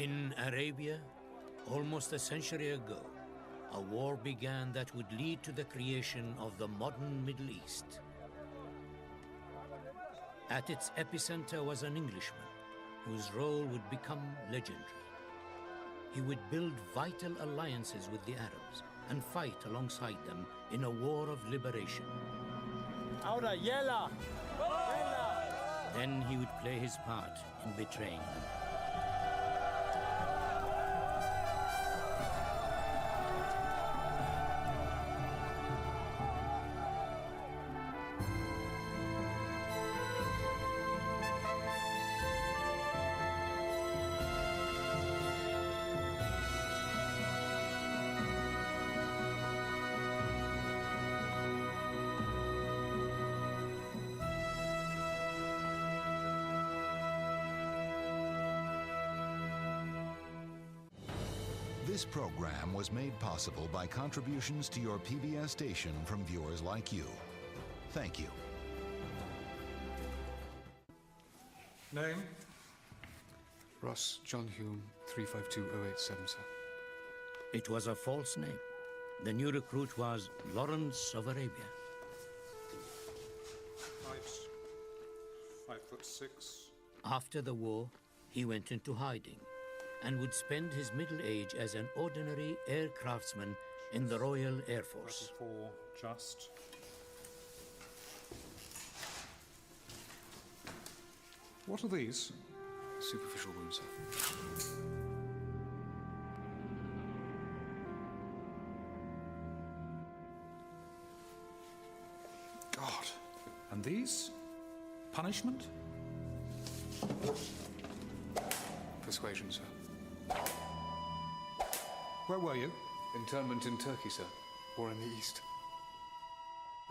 In Arabia, almost a century ago, a war began that would lead to the creation of the modern Middle East. At its epicenter was an Englishman whose role would become legendary. He would build vital alliances with the Arabs and fight alongside them in a war of liberation. Ahora, yela! Then he would play his part in betraying them. This program was made possible by contributions to your PBS station from viewers like you. Thank you. Name? Ross John Hume, 352-087, sir. It was a false name. The new recruit was Lornce of Arabia. Height, 5'6". After the war, he went into hiding and would spend his middle age as an ordinary air craftsman in the Royal Air Force. 34, just. What are these? Superficial wounds, sir. God. And these? Punishment? Persuasion, sir. Where were you? Internment in Turkey, sir. Or in the East.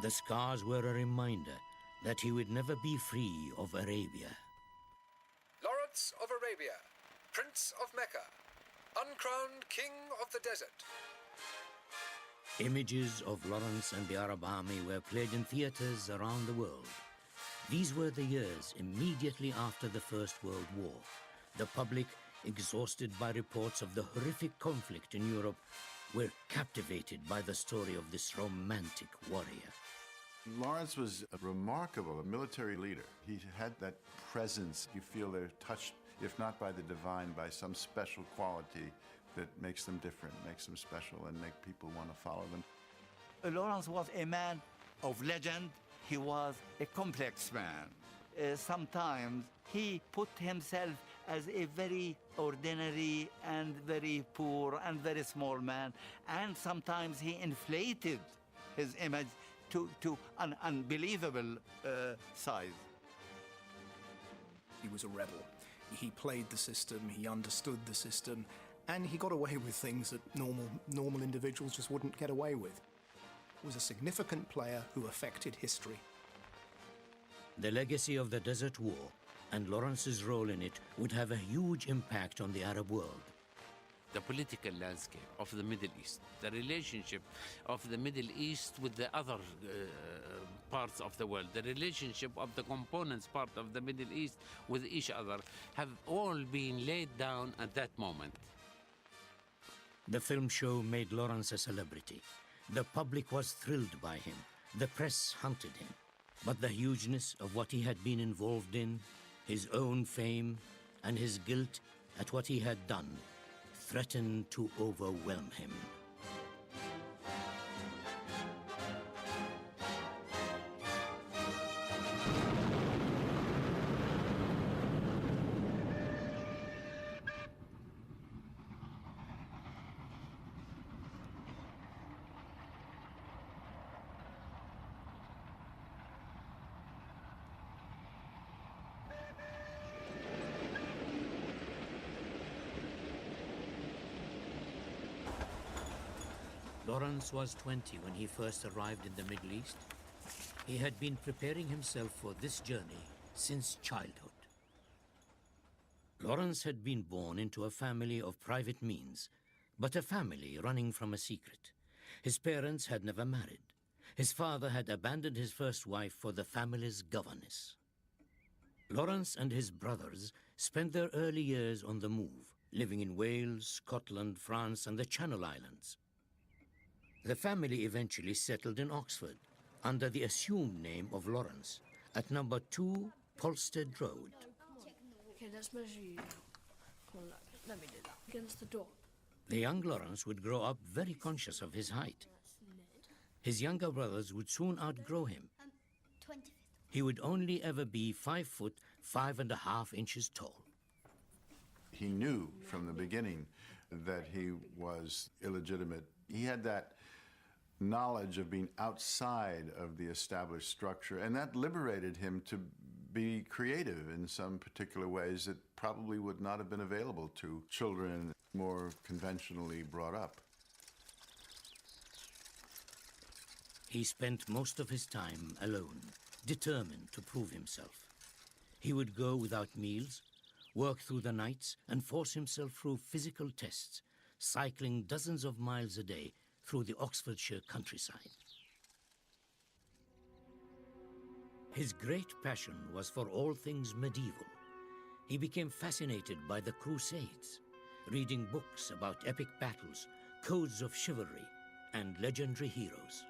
The scars were a reminder that he would never be free of Arabia. Lawrence of Arabia, Prince of Mecca, uncrowned King of the Desert. Images of Lawrence and the Arab army were played in theaters around the world. These were the years immediately after the First World War. The public, exhausted by reports of the horrific conflict in Europe, were captivated by the story of this romantic warrior. Lawrence was a remarkable military leader. He had that presence. You feel they're touched, if not by the divine, by some special quality that makes them different, makes them special, and make people want to follow them. Lawrence was a man of legend. He was a complex man. Sometimes he put himself as a very ordinary and very poor and very small man, and sometimes he inflated his image to an unbelievable size. He was a rebel. He played the system, he understood the system, and he got away with things that normal individuals just wouldn't get away with. He was a significant player who affected history. The legacy of the Desert War and Lawrence's role in it would have a huge impact on the Arab world. The political landscape of the Middle East, the relationship of the Middle East with the other parts of the world, the relationship of the components part of the Middle East with each other have all been laid down at that moment. The film show made Lawrence a celebrity. The public was thrilled by him. The press hunted him. But the hugeness of what he had been involved in, his own fame, and his guilt at what he had done threatened to overwhelm him. Lawrence was 20 when he first arrived in the Middle East. He had been preparing himself for this journey since childhood. Lawrence had been born into a family of private means, but a family running from a secret. His parents had never married. His father had abandoned his first wife for the family's governess. Lawrence and his brothers spent their early years on the move, living in Wales, Scotland, France, and the Channel Islands. The family eventually settled in Oxford under the assumed name of Lawrence at number 2 Polstead Road. Okay, let's measure you. Come on, let me do that. Against the door. The young Lawrence would grow up very conscious of his height. His younger brothers would soon outgrow him. He would only ever be 5 foot 5.5 inches tall. He knew from the beginning that he was illegitimate. He had that knowledge of being outside of the established structure, and that liberated him to be creative in some particular ways that probably would not have been available to children more conventionally brought up. He spent most of his time alone, determined to prove himself. He would go without meals, work through the nights, and force himself through physical tests, cycling dozens of miles a day through the Oxfordshire countryside. His great passion was for all things medieval. He became fascinated by the Crusades, reading books about epic battles, codes of chivalry, and legendary heroes.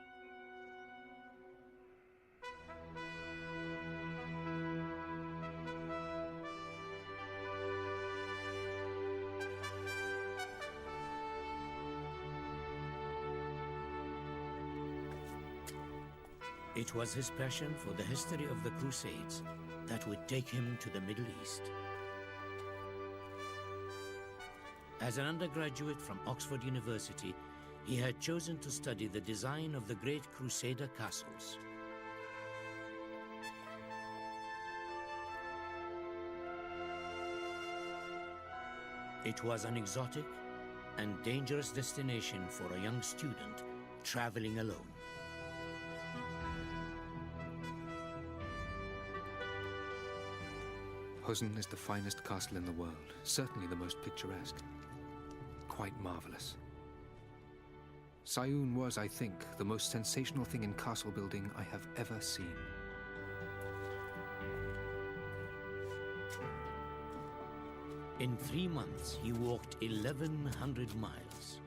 It was his passion for the history of the Crusades that would take him to the Middle East. As an undergraduate from Oxford University, he had chosen to study the design of the great Crusader castles. It was an exotic and dangerous destination for a young student traveling alone. Huzn is the finest castle in the world, certainly the most picturesque. Quite marvelous. Sayoun was, I think, the most sensational thing in castle building I have ever seen. In 3 months, he walked 1,100 miles.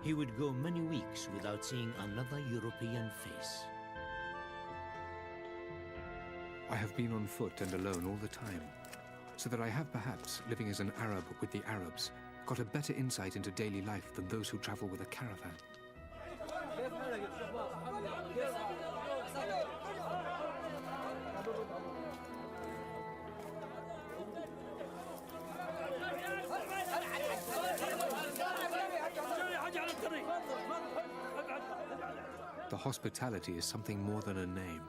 He would go many weeks without seeing another European face. I have been on foot and alone all the time, so that I have perhaps, living as an Arab with the Arabs, got a better insight into daily life than those who travel with a caravan. The hospitality is something more than a name.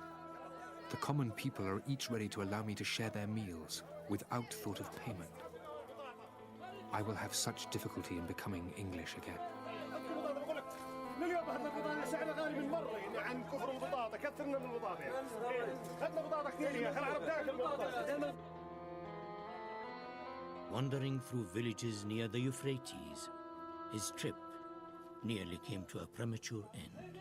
The common people are each ready to allow me to share their meals without thought of payment. I will have such difficulty in becoming English again. Wandering through villages near the Euphrates, his trip nearly came to a premature end.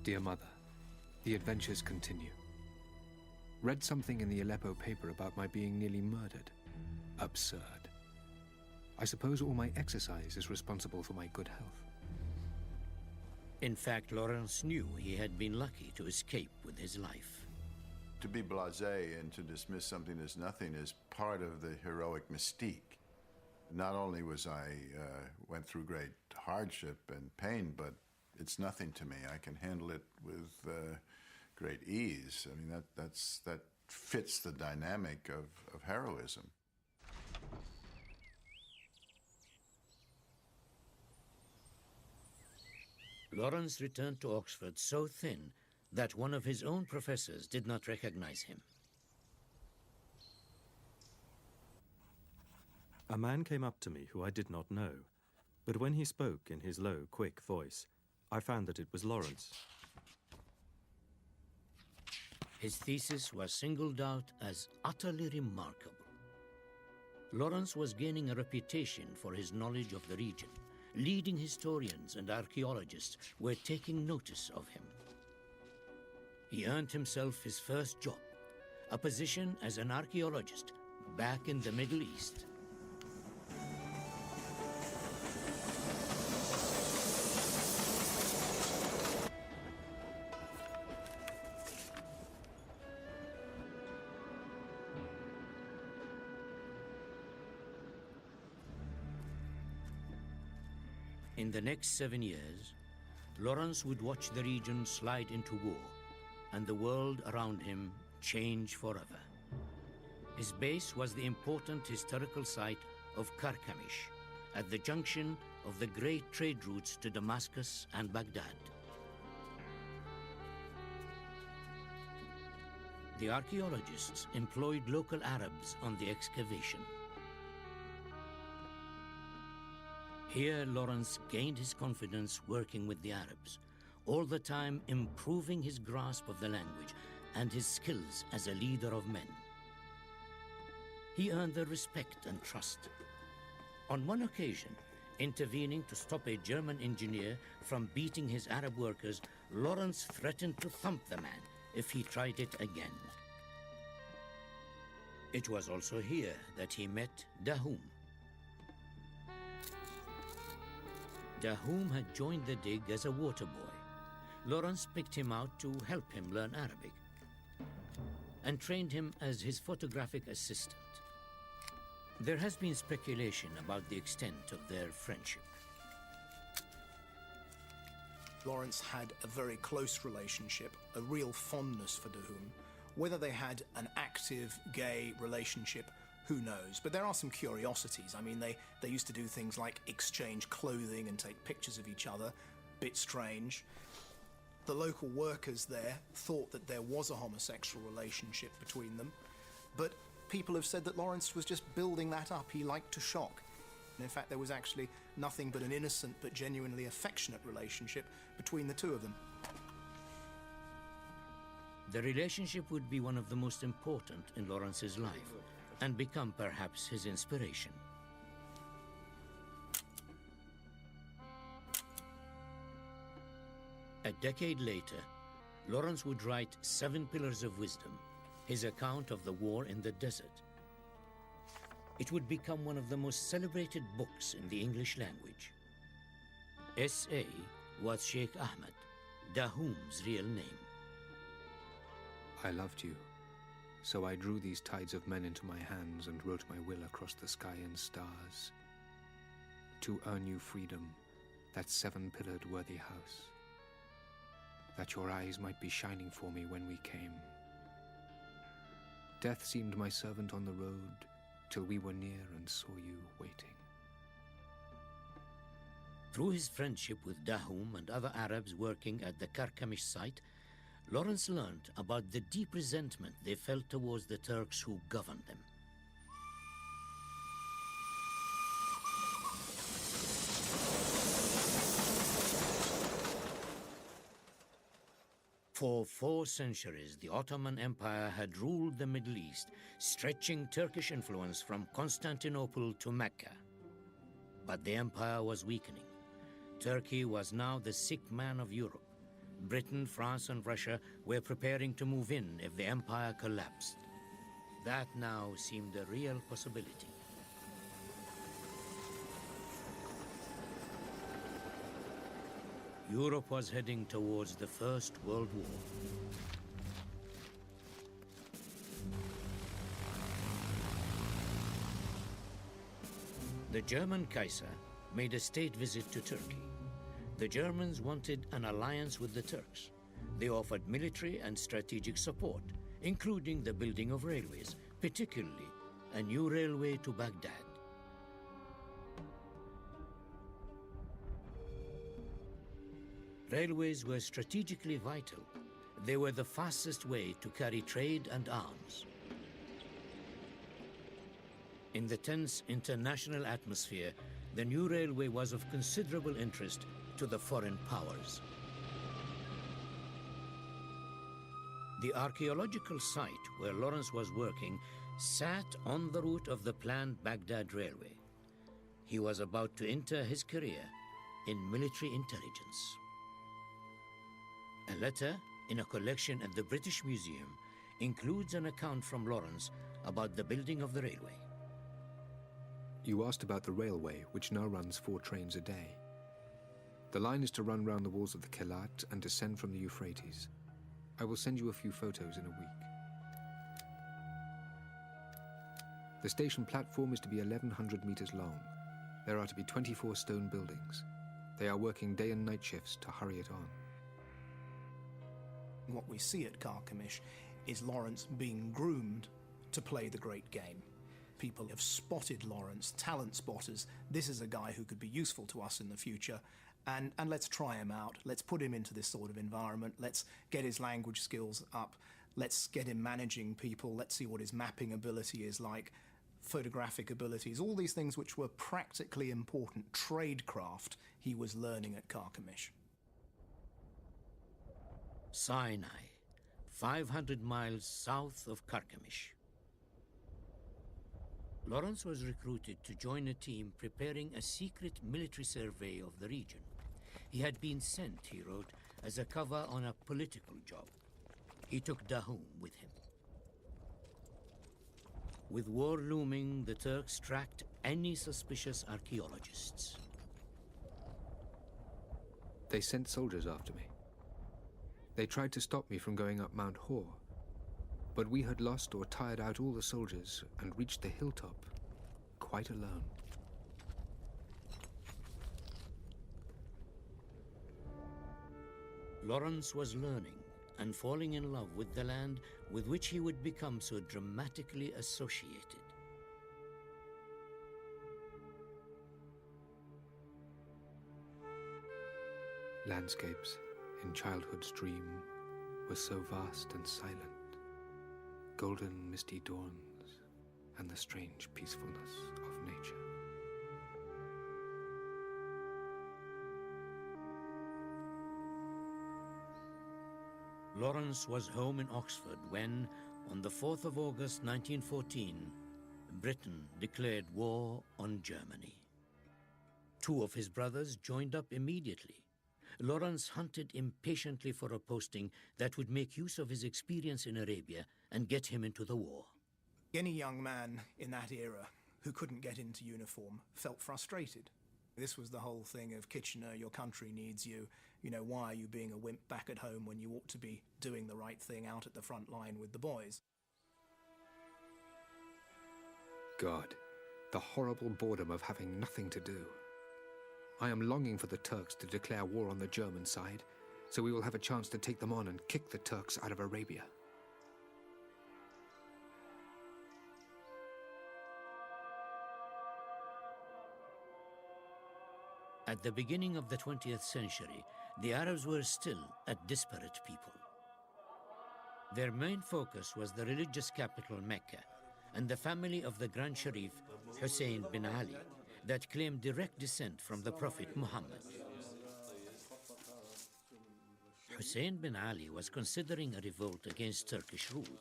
Dear Mother, the adventures continue. Read something in the Aleppo paper about my being nearly murdered. Absurd. I suppose all my exercise is responsible for my good health. In fact, Lawrence knew he had been lucky to escape with his life. To be blasé and to dismiss something as nothing is part of the heroic mystique. Not only was went through great hardship and pain, but it's nothing to me. I can handle it with great ease. I mean, that fits the dynamic of heroism. Lawrence returned to Oxford so thin that one of his own professors did not recognize him. A man came up to me who I did not know, but when he spoke in his low, quick voice, I found that it was Lawrence. His thesis was singled out as utterly remarkable. Lawrence was gaining a reputation for his knowledge of the region. Leading historians and archaeologists were taking notice of him. He earned himself his first job, a position as an archaeologist back in the Middle East. In the next 7 years, Lawrence would watch the region slide into war and the world around him change forever. His base was the important historical site of Carchemish, at the junction of the great trade routes to Damascus and Baghdad. The archaeologists employed local Arabs on the excavation. Here, Lawrence gained his confidence working with the Arabs, all the time improving his grasp of the language and his skills as a leader of men. He earned their respect and trust. On one occasion, intervening to stop a German engineer from beating his Arab workers, Lawrence threatened to thump the man if he tried it again. It was also here that he met Dahum. Dahum had joined the dig as a water boy. Lawrence picked him out to help him learn Arabic and trained him as his photographic assistant. There has been speculation about the extent of their friendship. Lawrence had a very close relationship, a real fondness for Dahum. Whether they had an active gay relationship, who knows? But there are some curiosities. I mean, they used to do things like exchange clothing and take pictures of each other. Bit strange. The local workers there thought that there was a homosexual relationship between them, but people have said that Lawrence was just building that up. He liked to shock. And in fact, there was actually nothing but an innocent but genuinely affectionate relationship between the two of them. The relationship would be one of the most important in Lawrence's life and become perhaps his inspiration. A decade later, Lawrence would write 7 Pillars of Wisdom, his account of the war in the desert. It would become one of the most celebrated books in the English language. S.A. was Sheikh Ahmed, Dahum's real name. I loved you, so I drew these tides of men into my hands and wrote my will across the sky and stars. To earn you freedom, that 7-pillared worthy house, that your eyes might be shining for me when we came. Death seemed my servant on the road, till we were near and saw you waiting. Through his friendship with Dahum and other Arabs working at the Carchemish site, Lawrence learned about the deep resentment they felt towards the Turks who governed them. For 4 centuries, the Ottoman Empire had ruled the Middle East, stretching Turkish influence from Constantinople to Mecca. But the empire was weakening. Turkey was now the sick man of Europe. Britain, France, and Russia were preparing to move in if the empire collapsed. That now seemed a real possibility. Europe was heading towards the First World War. The German Kaiser made a state visit to Turkey. The Germans wanted an alliance with the Turks. They offered military and strategic support, including the building of railways, particularly a new railway to Baghdad. Railways were strategically vital. They were the fastest way to carry trade and arms. In the tense international atmosphere, the new railway was of considerable interest to the foreign powers. The archaeological site where Lawrence was working sat on the route of the planned Baghdad Railway. He was about to enter his career in military intelligence. A letter in a collection at the British Museum includes an account from Lawrence about the building of the railway. You asked about the railway, which now runs 4 trains a day. The line is to run round the walls of the Kelat and descend from the Euphrates. I will send you a few photos in a week. The station platform is to be 1,100 meters long. There are to be 24 stone buildings. They are working day and night shifts to hurry it on. What we see at Carchemish is Lawrence being groomed to play the great game. People have spotted Lawrence, talent spotters. This is a guy who could be useful to us in the future, and let's try him out. Let's put him into this sort of environment. Let's get his language skills up. Let's get him managing people. Let's see what his mapping ability is like, photographic abilities, all these things which were practically important tradecraft he was learning at Carchemish. Sinai, 500 miles south of Carchemish. Lawrence was recruited to join a team preparing a secret military survey of the region. He had been sent, he wrote, as a cover on a political job. He took Dahum with him. With war looming, the Turks tracked any suspicious archaeologists. They sent soldiers after me. They tried to stop me from going up Mount Hor, but we had lost or tired out all the soldiers and reached the hilltop, quite alone. Lawrence was learning and falling in love with the land with which he would become so dramatically associated. Landscapes in childhood's dream were so vast and silent, golden misty dawns and the strange peacefulness of nature. Lawrence was home in Oxford when, on the 4th of August 1914, Britain declared war on Germany. 2 of his brothers joined up immediately. Lawrence hunted impatiently for a posting that would make use of his experience in Arabia and get him into the war. Any young man in that era who couldn't get into uniform felt frustrated. This was the whole thing of Kitchener, your country needs you. You know, why are you being a wimp back at home when you ought to be doing the right thing out at the front line with the boys? God, the horrible boredom of having nothing to do. I am longing for the Turks to declare war on the German side, so we will have a chance to take them on and kick the Turks out of Arabia. At the beginning of the 20th century, the Arabs were still a disparate people. Their main focus was the religious capital Mecca and the family of the Grand Sharif Hussein bin Ali that claimed direct descent from the Prophet Muhammad. Hussein bin Ali was considering a revolt against Turkish rule.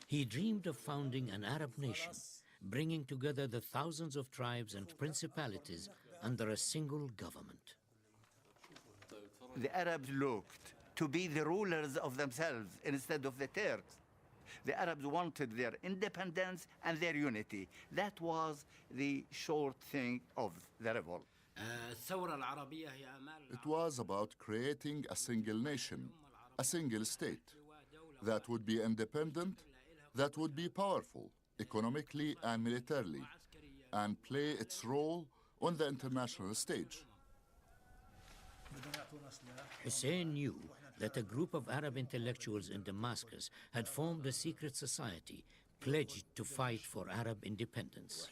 He dreamed of founding an Arab nation, bringing together the thousands of tribes and principalities under a single government. The Arabs looked to be the rulers of themselves instead of the Turks. The Arabs wanted their independence and their unity. That was the short thing of the revolt. It was about creating a single nation, a single state, that would be independent, that would be powerful, economically and militarily, and play its role on the international stage. Hussein knew that a group of Arab intellectuals in Damascus had formed a secret society pledged to fight for Arab independence.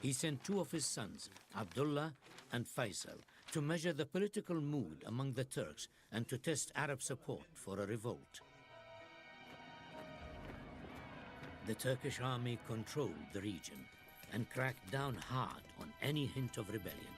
He sent 2 of his sons, Abdullah and Faisal, to measure the political mood among the Turks and to test Arab support for a revolt. The Turkish army controlled the region and cracked down hard on any hint of rebellion.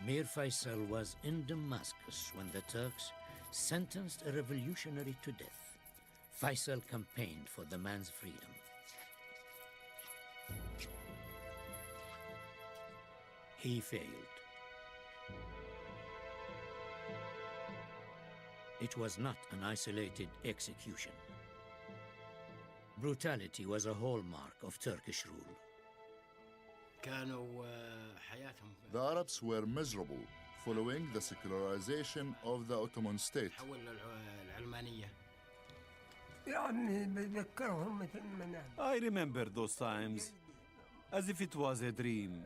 Mir Faisal was in Damascus when the Turks sentenced a revolutionary to death. Faisal campaigned for the man's freedom. He failed. It was not an isolated execution. Brutality was a hallmark of Turkish rule. The Arabs were miserable following the secularization of the Ottoman state. I remember those times as if it was a dream.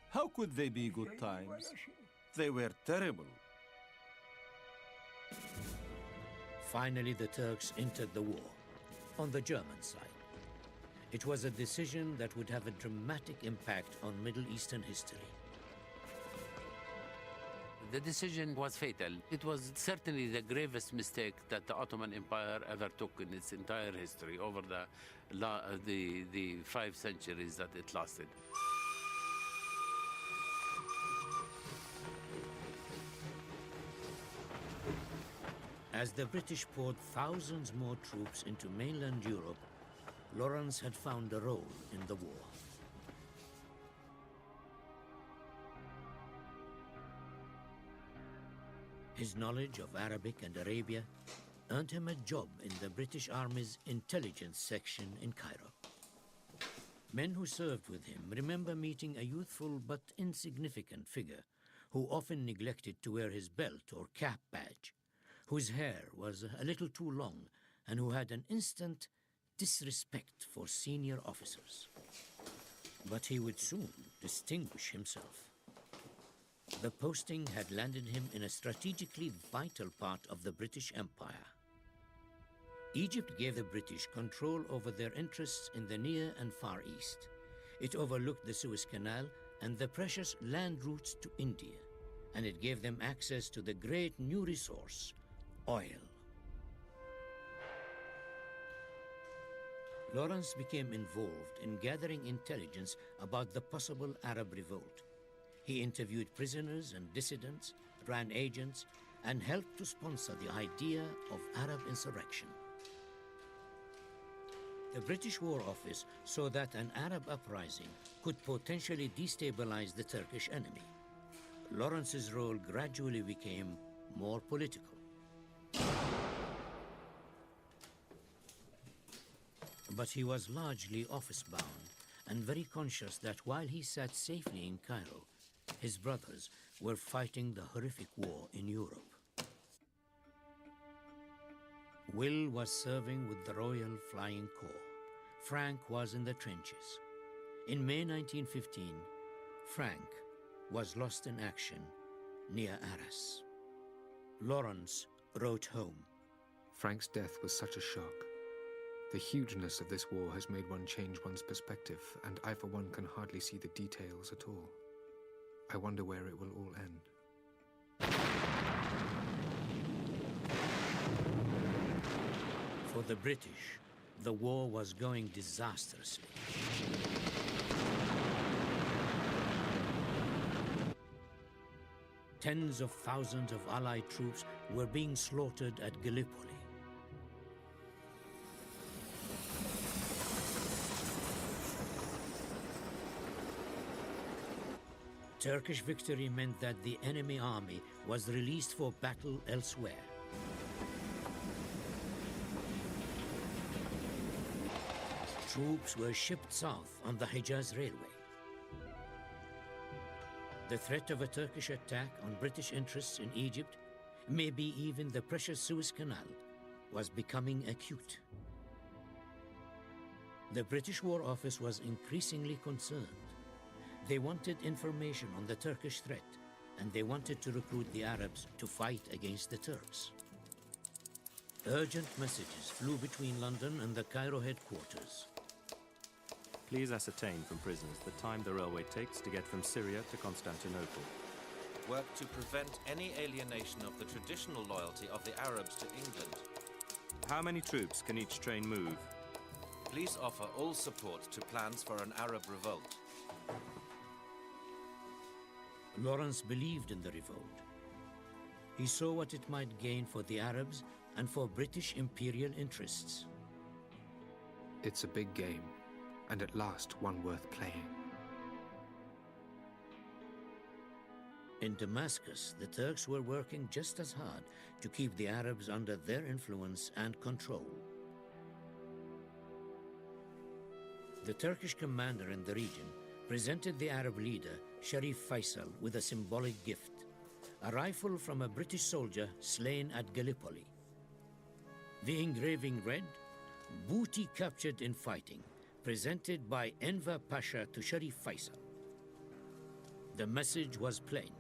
How could they be good times? They were terrible. Finally, the Turks entered the war, on the German side. It was a decision that would have a dramatic impact on Middle Eastern history. The decision was fatal. It was certainly the gravest mistake that the Ottoman Empire ever took in its entire history over the 5 centuries that it lasted. As the British poured thousands more troops into mainland Europe, Lawrence had found a role in the war. His knowledge of Arabic and Arabia earned him a job in the British Army's intelligence section in Cairo. Men who served with him remember meeting a youthful but insignificant figure who often neglected to wear his belt or cap badge, whose hair was a little too long, and who had an instant disrespect for senior officers. But he would soon distinguish himself. The posting had landed him in a strategically vital part of the British Empire. Egypt gave the British control over their interests in the Near and Far East. It overlooked the Suez Canal and the precious land routes to India, and it gave them access to the great new resource, oil. Lawrence became involved in gathering intelligence about the possible Arab revolt. He interviewed prisoners and dissidents, ran agents, and helped to sponsor the idea of Arab insurrection. The British War Office saw that an Arab uprising could potentially destabilize the Turkish enemy. Lawrence's role gradually became more political. But he was largely office-bound and very conscious that while he sat safely in Cairo, his brothers were fighting the horrific war in Europe. Will was serving with the Royal Flying Corps. Frank was in the trenches. In May 1915, Frank was lost in action near Arras. Lawrence wrote home. Frank's death was such a shock. The hugeness of this war has made one change one's perspective, and I, for one, can hardly see the details at all. I wonder where it will all end. For the British, the war was going disastrously. Tens of thousands of Allied troops were being slaughtered at Gallipoli. Turkish victory meant that the enemy army was released for battle elsewhere. Troops were shipped south on the Hejaz Railway. The threat of a Turkish attack on British interests in Egypt, maybe even the precious Suez Canal, was becoming acute. The British War Office was increasingly concerned. They wanted information on the Turkish threat, and they wanted to recruit the Arabs to fight against the Turks. Urgent messages flew between London and the Cairo headquarters. Please ascertain from prisoners the time the railway takes to get from Syria to Constantinople. Work to prevent any alienation of the traditional loyalty of the Arabs to England. How many troops can each train move? Please offer all support to plans for an Arab revolt. Lawrence believed in the revolt. He saw what it might gain for the Arabs and for British imperial interests. It's a big game, and at last one worth playing. In Damascus, the Turks were working just as hard to keep the Arabs under their influence and control. The Turkish commander in the region presented the Arab leader, Sharif Faisal, with a symbolic gift, a rifle from a British soldier slain at Gallipoli. The engraving read, "Booty captured in fighting, presented by Enver Pasha to Sharif Faisal." The message was plain.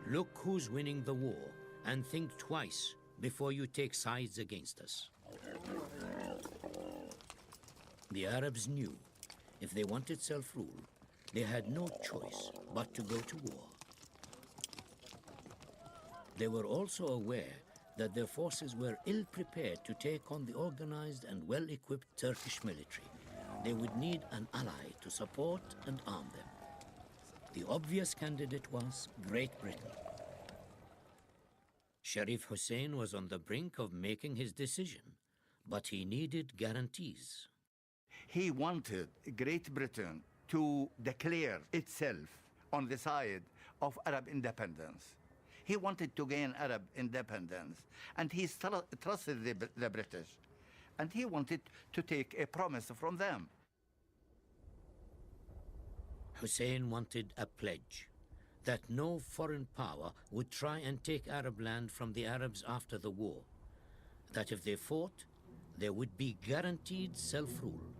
Look who's winning the war, and think twice before you take sides against us. The Arabs knew if they wanted self-rule, they had no choice but to go to war. They were also aware that their forces were ill-prepared to take on the organized and well-equipped Turkish military. They would need an ally to support and arm them. The obvious candidate was Great Britain. Sharif Hussein was on the brink of making his decision, but he needed guarantees. He wanted Great Britain to declare itself on the side of Arab independence. He wanted to gain Arab independence, and he trusted the British, and he wanted to take a promise from them. Hussein wanted a pledge that no foreign power would try and take Arab land from the Arabs after the war, that if they fought, there would be guaranteed self-rule.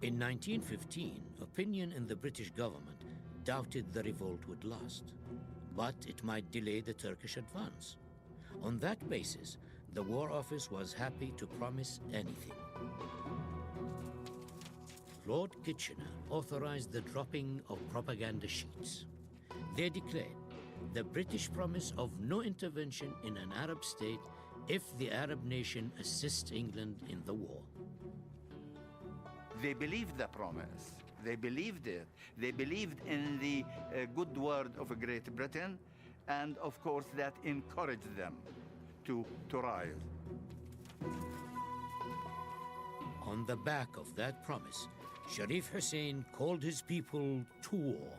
In 1915, opinion in the British government doubted the revolt would last, but it might delay the Turkish advance. On that basis, the War Office was happy to promise anything. Lord Kitchener authorized the dropping of propaganda sheets. They declared the British promise of no intervention in an Arab state if the Arab nation assists England in the war. They believed the promise. They believed it. They believed in the good word of Great Britain, and of course that encouraged them to rise. On the back of that promise, Sharif Hussein called his people to war.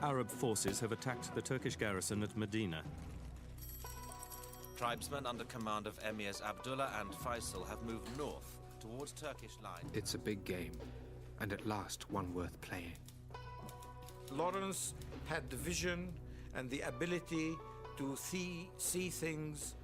Arab forces have attacked the Turkish garrison at Medina. Tribesmen under command of Emirs Abdullah and Faisal have moved north towards Turkish lines. It's a big game, and at last one worth playing. Lawrence had the vision and the ability to see things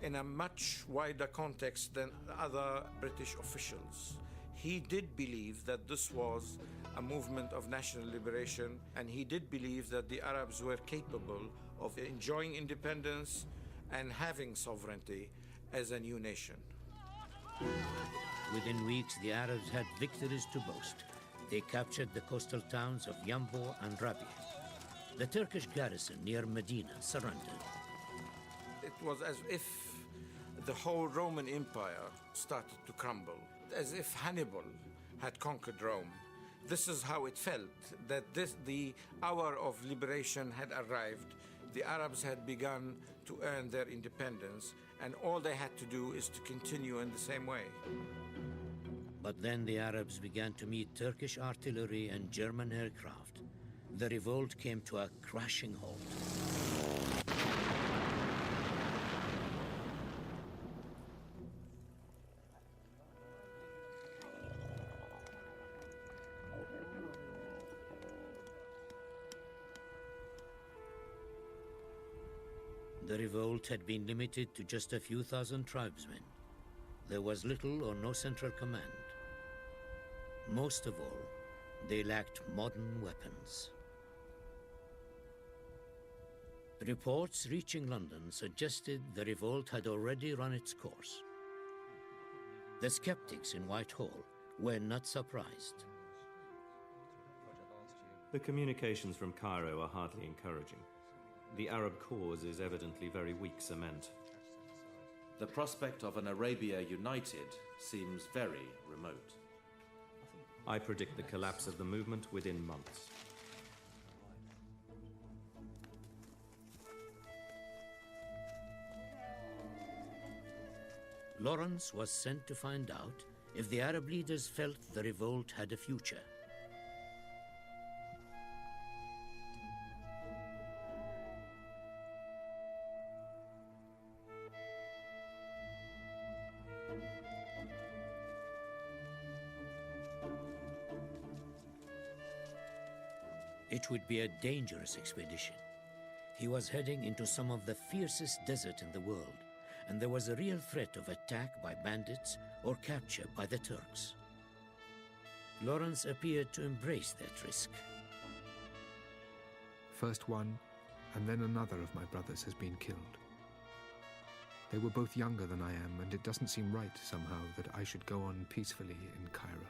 in a much wider context than other British officials. He did believe that this was a movement of national liberation, and he did believe that the Arabs were capable of enjoying independence and having sovereignty as a new nation. Within weeks, the Arabs had victories to boast. They captured the coastal towns of Yambo and Rabia. The Turkish garrison near Medina surrendered. It was as if the whole Roman Empire started to crumble, as if Hannibal had conquered Rome. This is how it felt, that the hour of liberation had arrived. The Arabs had begun to earn their independence, and all they had to do is to continue in the same way. But then the Arabs began to meet Turkish artillery and German aircraft. The revolt came to a crashing halt. The revolt had been limited to just a few thousand tribesmen. There was little or no central command. Most of all, they lacked modern weapons. Reports reaching London suggested the revolt had already run its course. The skeptics in Whitehall were not surprised. The communications from Cairo are hardly encouraging. The Arab cause is evidently very weak cement. The prospect of an Arabia united seems very remote. I predict the collapse of the movement within months. Lawrence was sent to find out if the Arab leaders felt the revolt had a future. It would be a dangerous expedition. He was heading into some of the fiercest desert in the world, and there was a real threat of attack by bandits or capture by the Turks. Lawrence appeared to embrace that risk. First one, and then another of my brothers has been killed. They were both younger than I am, and it doesn't seem right somehow that I should go on peacefully in Cairo.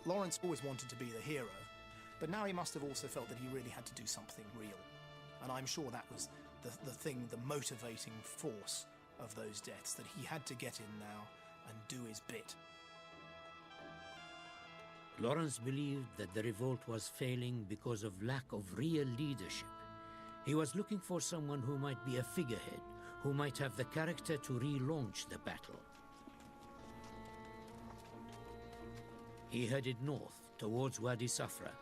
Lawrence always wanted to be the hero, but now he must have also felt that he really had to do something real. And I'm sure that was the thing, the motivating force of those deaths, that he had to get in now and do his bit. Lawrence believed that the revolt was failing because of lack of real leadership. He was looking for someone who might be a figurehead, who might have the character to relaunch the battle. He headed north towards Wadi Safra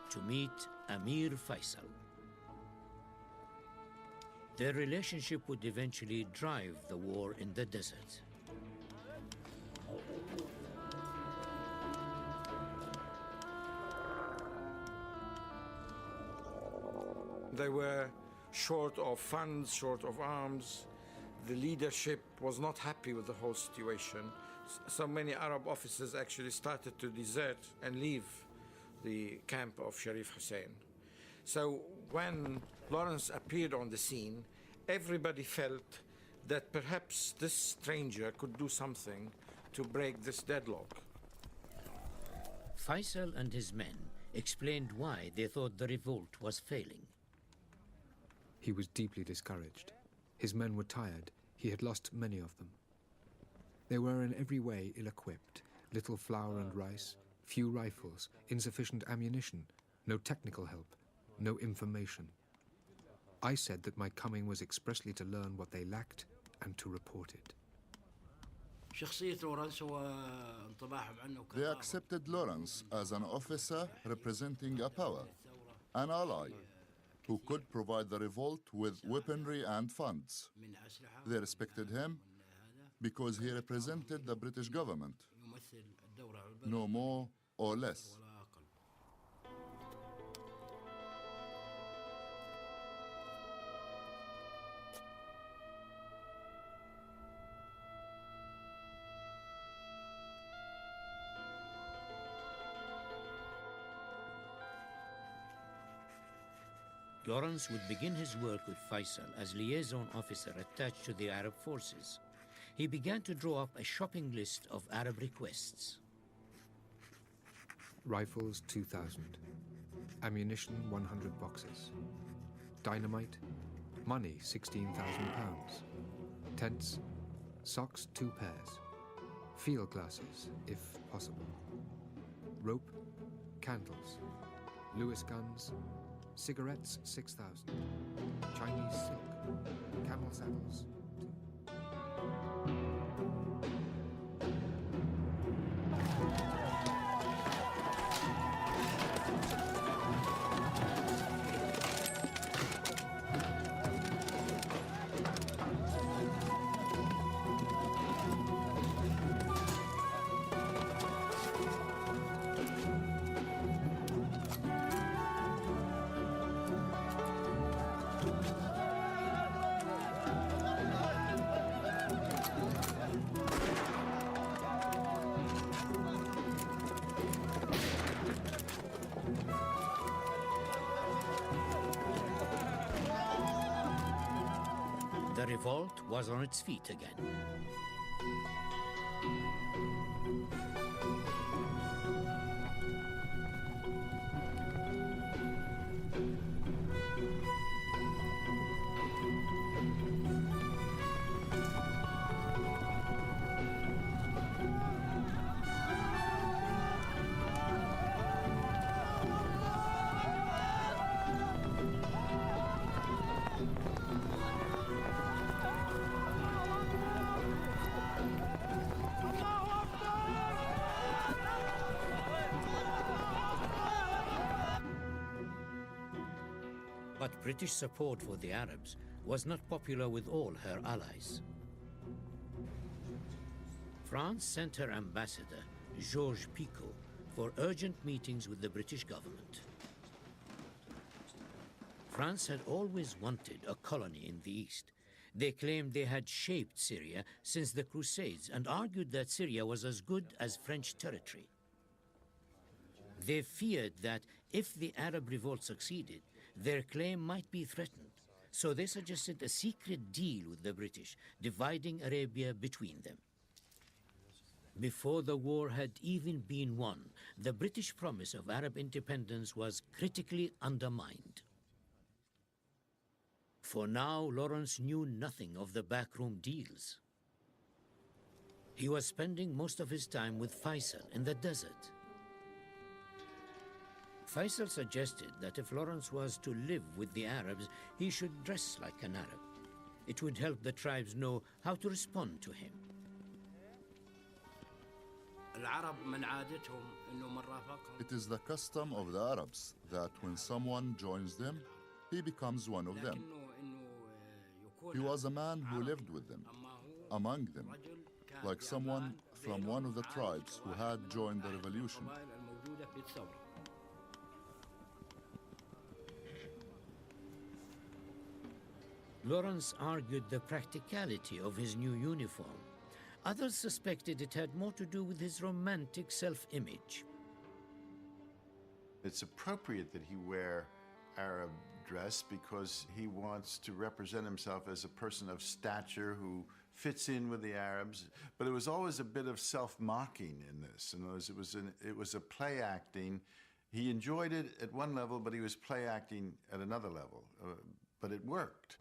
to meet Amir Faisal. Their relationship would eventually drive the war in the desert. They were short of funds, short of arms. The leadership was not happy with the whole situation. So many Arab officers actually started to desert and leave the camp of Sharif Hussein. So when Lawrence appeared on the scene, everybody felt that perhaps this stranger could do something to break this deadlock. Faisal and his men explained why they thought the revolt was failing. He was deeply discouraged. His men were tired. He had lost many of them. They were in every way ill-equipped. Little flour and rice, few rifles, insufficient ammunition, no technical help, no information. I said that my coming was expressly to learn what they lacked and to report it. They accepted Lawrence as an officer representing a power, an ally, who could provide the revolt with weaponry and funds. They respected him because he represented the British government, no more or less. Lawrence would begin his work with Faisal as liaison officer attached to the Arab forces. He began to draw up a shopping list of Arab requests. Rifles, 2,000. Ammunition, 100 boxes. Dynamite, money, 16,000 pounds. Tents, socks, 2 pairs. Field glasses, if possible. Rope, candles. Lewis guns, cigarettes, 6,000. Chinese silk, camel saddles. The revolt was on its feet again. But British support for the Arabs was not popular with all her allies. France sent her ambassador, Georges Picot, for urgent meetings with the British government. France had always wanted a colony in the East. They claimed they had shaped Syria since the Crusades and argued that Syria was as good as French territory. They feared that if the Arab revolt succeeded, their claim might be threatened, so they suggested a secret deal with the British, dividing Arabia between them. Before the war had even been won, the British promise of Arab independence was critically undermined. For now, Lawrence knew nothing of the backroom deals. He was spending most of his time with Faisal in the desert. Faisal suggested that if Lawrence was to live with the Arabs, he should dress like an Arab. It would help the tribes know how to respond to him. It is the custom of the Arabs that when someone joins them, he becomes one of them. He was a man who lived with them, among them, like someone from one of the tribes who had joined the revolution. Lawrence argued the practicality of his new uniform. Others suspected it had more to do with his romantic self-image. It's appropriate that he wear Arab dress because he wants to represent himself as a person of stature who fits in with the Arabs. But it was always a bit of self-mocking in this. In other words, it was a play acting. He enjoyed it at one level, but he was play acting at another level. But it worked.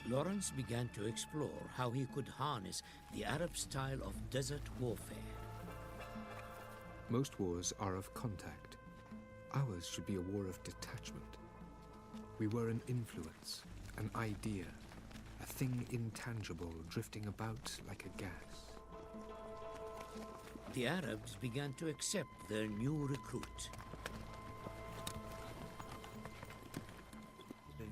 Lawrence began to explore how he could harness the Arab style of desert warfare. Most wars are of contact. Ours should be a war of detachment. We were an influence, an idea, a thing intangible drifting about like a gas. The Arabs began to accept their new recruit.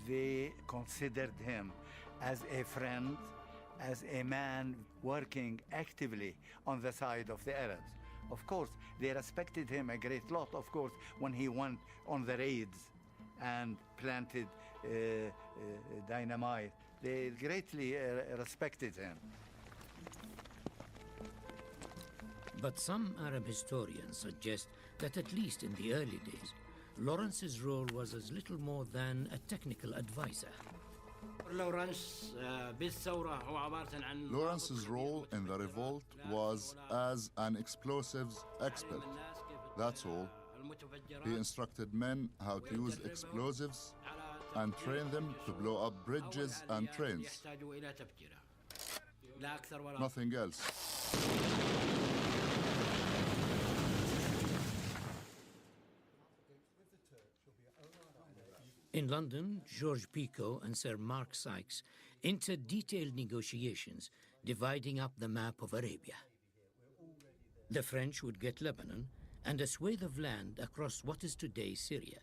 They considered him as a friend, as a man working actively on the side of the Arabs. Of course, they respected him a great lot, of course, when he went on the raids and planted dynamite. They greatly respected him. But some Arab historians suggest that at least in the early days, Lawrence's role was as little more than a technical advisor. Lawrence's role in the revolt was as an explosives expert. That's all. He instructed men how to use explosives and train them to blow up bridges and trains. Nothing else. In London, Georges Picot and Sir Mark Sykes entered detailed negotiations, dividing up the map of Arabia. The French would get Lebanon and a swathe of land across what is today Syria.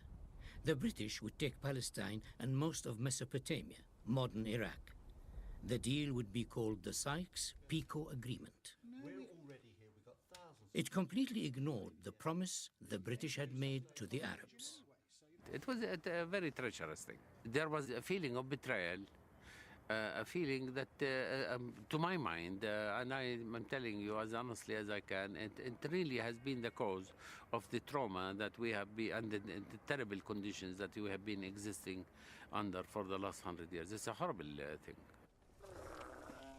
The British would take Palestine and most of Mesopotamia, modern Iraq. The deal would be called the Sykes-Picot Agreement. It completely ignored the promise the British had made to the Arabs. It was a very treacherous thing. There was a feeling of betrayal a feeling that, to my mind, and I'm telling you as honestly as I can, it really has been the cause of the trauma that we have been, and the terrible conditions that we have been existing under for the last 100 years. It's a horrible thing.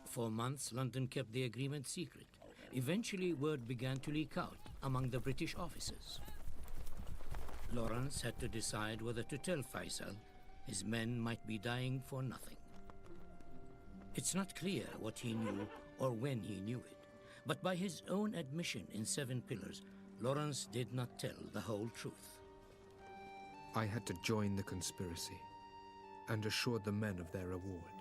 For months, London kept the agreement secret. Eventually, word began to leak out among the British officers. Lawrence had to decide whether to tell Faisal his men might be dying for nothing. It's not clear what he knew or when he knew it, but by his own admission in 7 Pillars, Lawrence did not tell the whole truth. I had to join the conspiracy and assured the men of their reward.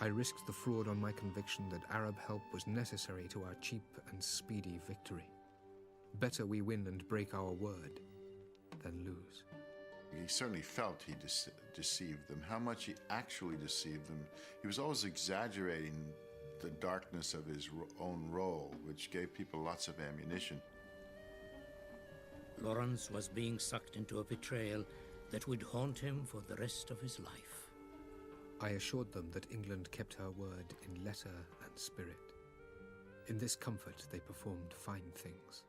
I risked the fraud on my conviction that Arab help was necessary to our cheap and speedy victory. Better we win and break our word than lose. He certainly felt he deceived them. How much he actually deceived them, he was always exaggerating the darkness of his own role, which gave people lots of ammunition. Lawrence was being sucked into a betrayal that would haunt him for the rest of his life. I assured them that England kept her word in letter and spirit. In this comfort, they performed fine things.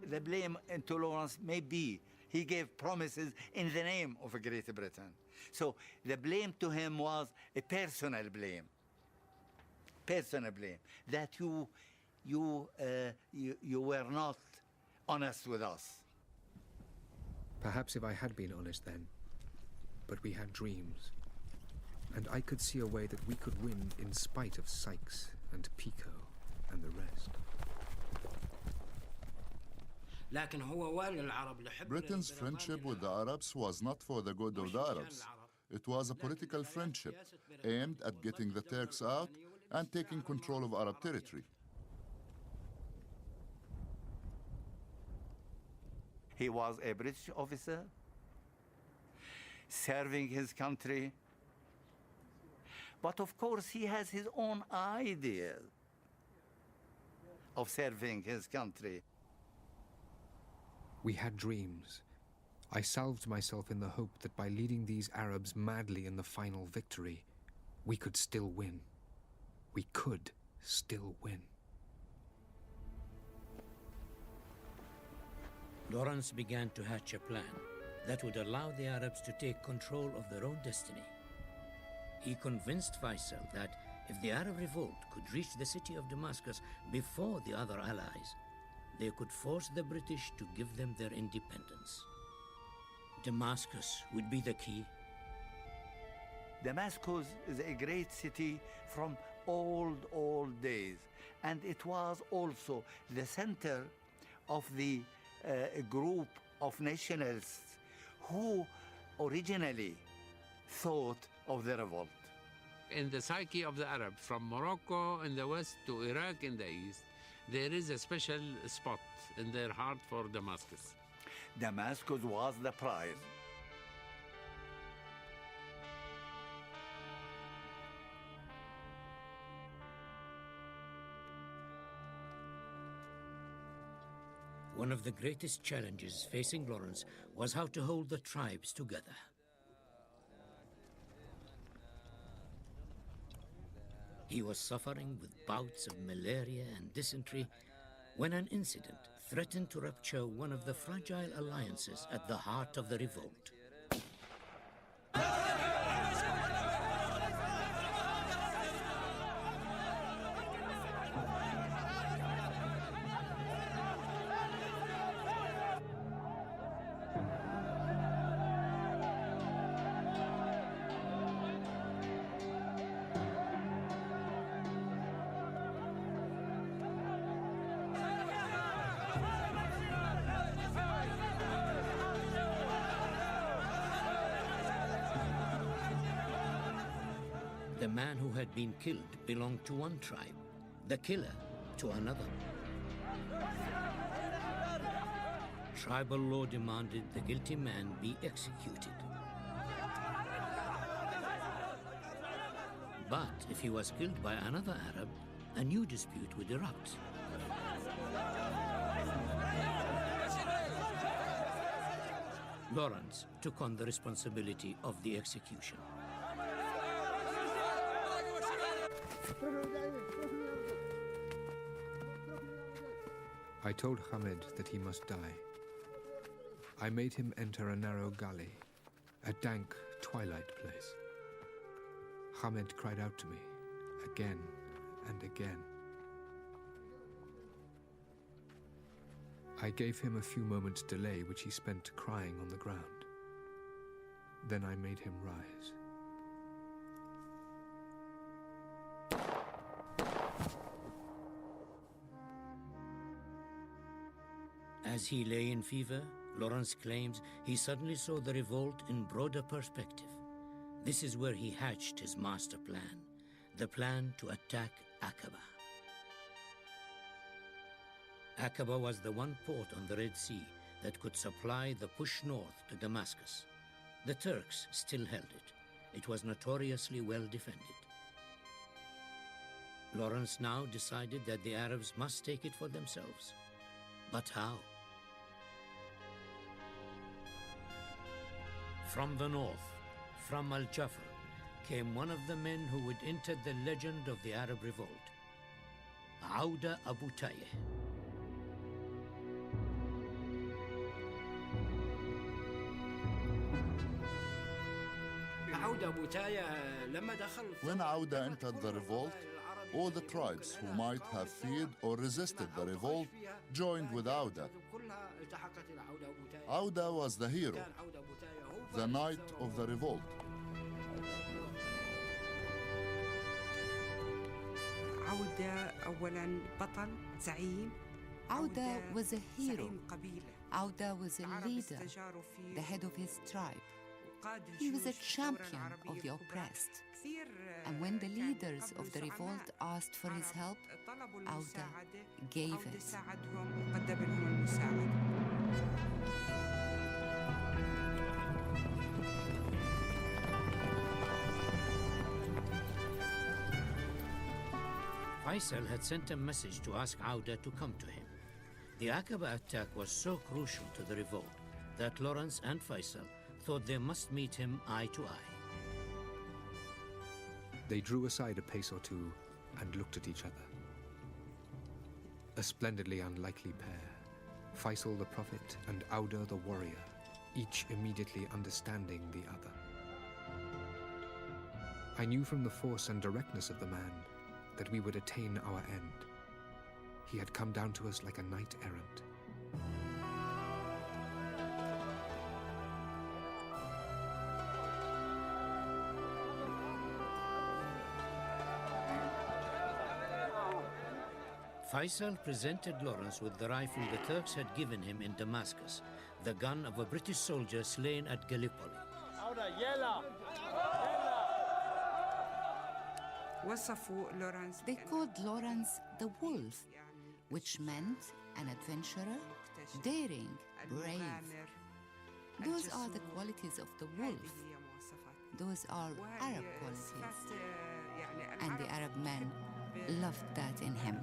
The blame to Lawrence may be he gave promises in the name of Great Britain. So the blame to him was a personal blame. Personal blame that you were not honest with us. Perhaps if I had been honest then, but we had dreams. And I could see a way that we could win in spite of Sykes and Pico and the rest. Britain's friendship with the Arabs was not for the good of the Arabs. It was a political friendship aimed at getting the Turks out and taking control of Arab territory. He was a British officer serving his country. But of course, he has his own idea of serving his country. We had dreams. I salved myself in the hope that by leading these Arabs madly in the final victory, we could still win. We could still win. Lawrence began to hatch a plan that would allow the Arabs to take control of their own destiny. He convinced Faisal that if the Arab revolt could reach the city of Damascus before the other allies, they could force the British to give them their independence. Damascus would be the key. Damascus is a great city from old days, and it was also the center of the group of nationalists who originally thought of the revolt. In the psyche of the Arab, from Morocco in the west to Iraq in the east, there is a special spot in their heart for Damascus. Damascus was the prize. One of the greatest challenges facing Lawrence was how to hold the tribes together. He was suffering with bouts of malaria and dysentery when an incident threatened to rupture one of the fragile alliances at the heart of the revolt. The man who had been killed belonged to one tribe, the killer to another. Tribal law demanded the guilty man be executed. But if he was killed by another Arab, a new dispute would erupt. Lawrence took on the responsibility of the execution. I told Hamed that he must die. I made him enter a narrow gully, a dank twilight place. Hamed cried out to me, again and again. I gave him a few moments' delay, which he spent crying on the ground. Then I made him rise. As he lay in fever, Lawrence claims he suddenly saw the revolt in broader perspective. This is where he hatched his master plan, the plan to attack Aqaba. Aqaba was the one port on the Red Sea that could supply the push north to Damascus. The Turks still held it. It was notoriously well defended. Lawrence now decided that the Arabs must take it for themselves. But how? From the north, from Al-Jafr, came one of the men who would enter the legend of the Arab revolt, Auda Abu Tayyeh. When Auda entered the revolt, all the tribes who might have feared or resisted the revolt joined with Auda. Auda was the hero, the knight of the revolt. Auda was a hero. Auda was a leader, the head of his tribe. He was a champion of the oppressed. And when the leaders of the revolt asked for his help, Auda gave it. Faisal had sent a message to ask Auda to come to him. The Aqaba attack was so crucial to the revolt that Lawrence and Faisal thought they must meet him eye to eye. They drew aside a pace or two and looked at each other. A splendidly unlikely pair, Faisal the prophet and Auda the warrior, each immediately understanding the other. I knew from the force and directness of the man that we would attain our end. He had come down to us like a knight errant. Faisal presented Lawrence with the rifle the Turks had given him in Damascus, the gun of a British soldier slain at Gallipoli. They called Lawrence the Wolf, which meant an adventurer, daring, brave. Those are the qualities of the wolf. Those are Arab qualities. And the Arab men loved that in him.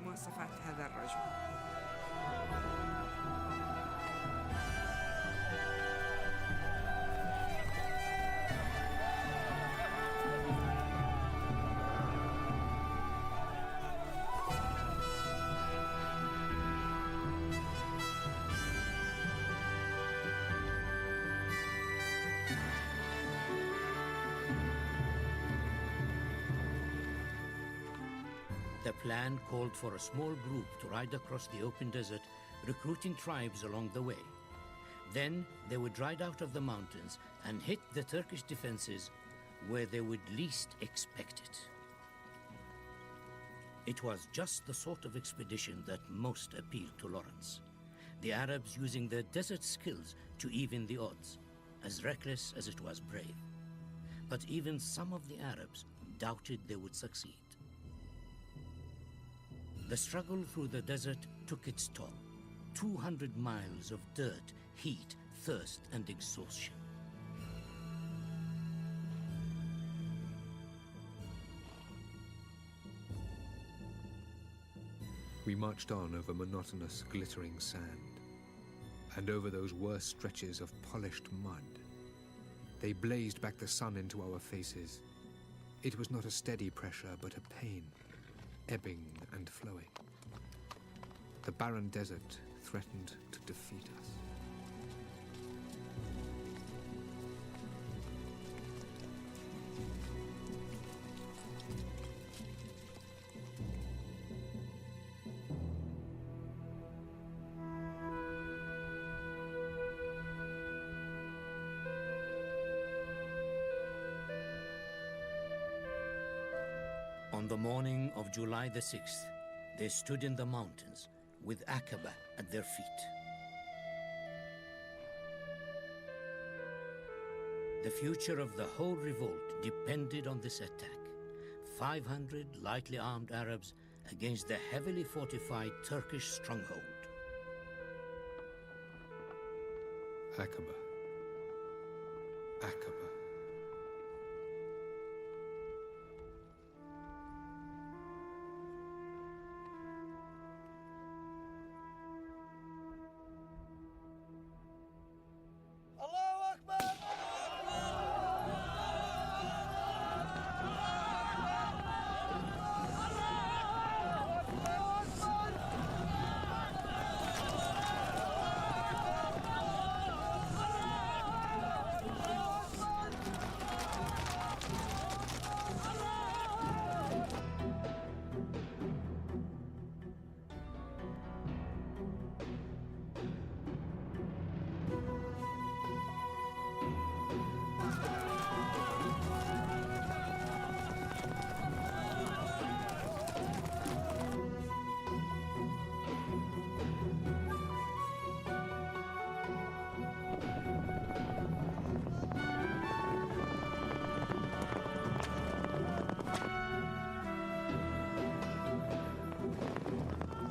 The plan called for a small group to ride across the open desert, recruiting tribes along the way. Then they would ride out of the mountains and hit the Turkish defenses where they would least expect it. It was just the sort of expedition that most appealed to Lawrence. The Arabs using their desert skills to even the odds, as reckless as it was brave. But even some of the Arabs doubted they would succeed. The struggle through the desert took its toll. 200 miles of dirt, heat, thirst, and exhaustion. We marched on over monotonous, glittering sand, and over those worst stretches of polished mud. They blazed back the sun into our faces. It was not a steady pressure, but a pain, ebbing and flowing. The barren desert threatened to defeat us. On the morning of July the 6th, they stood in the mountains with Aqaba at their feet. The future of the whole revolt depended on this attack. 500 lightly armed Arabs against the heavily fortified Turkish stronghold. Aqaba. Aqaba.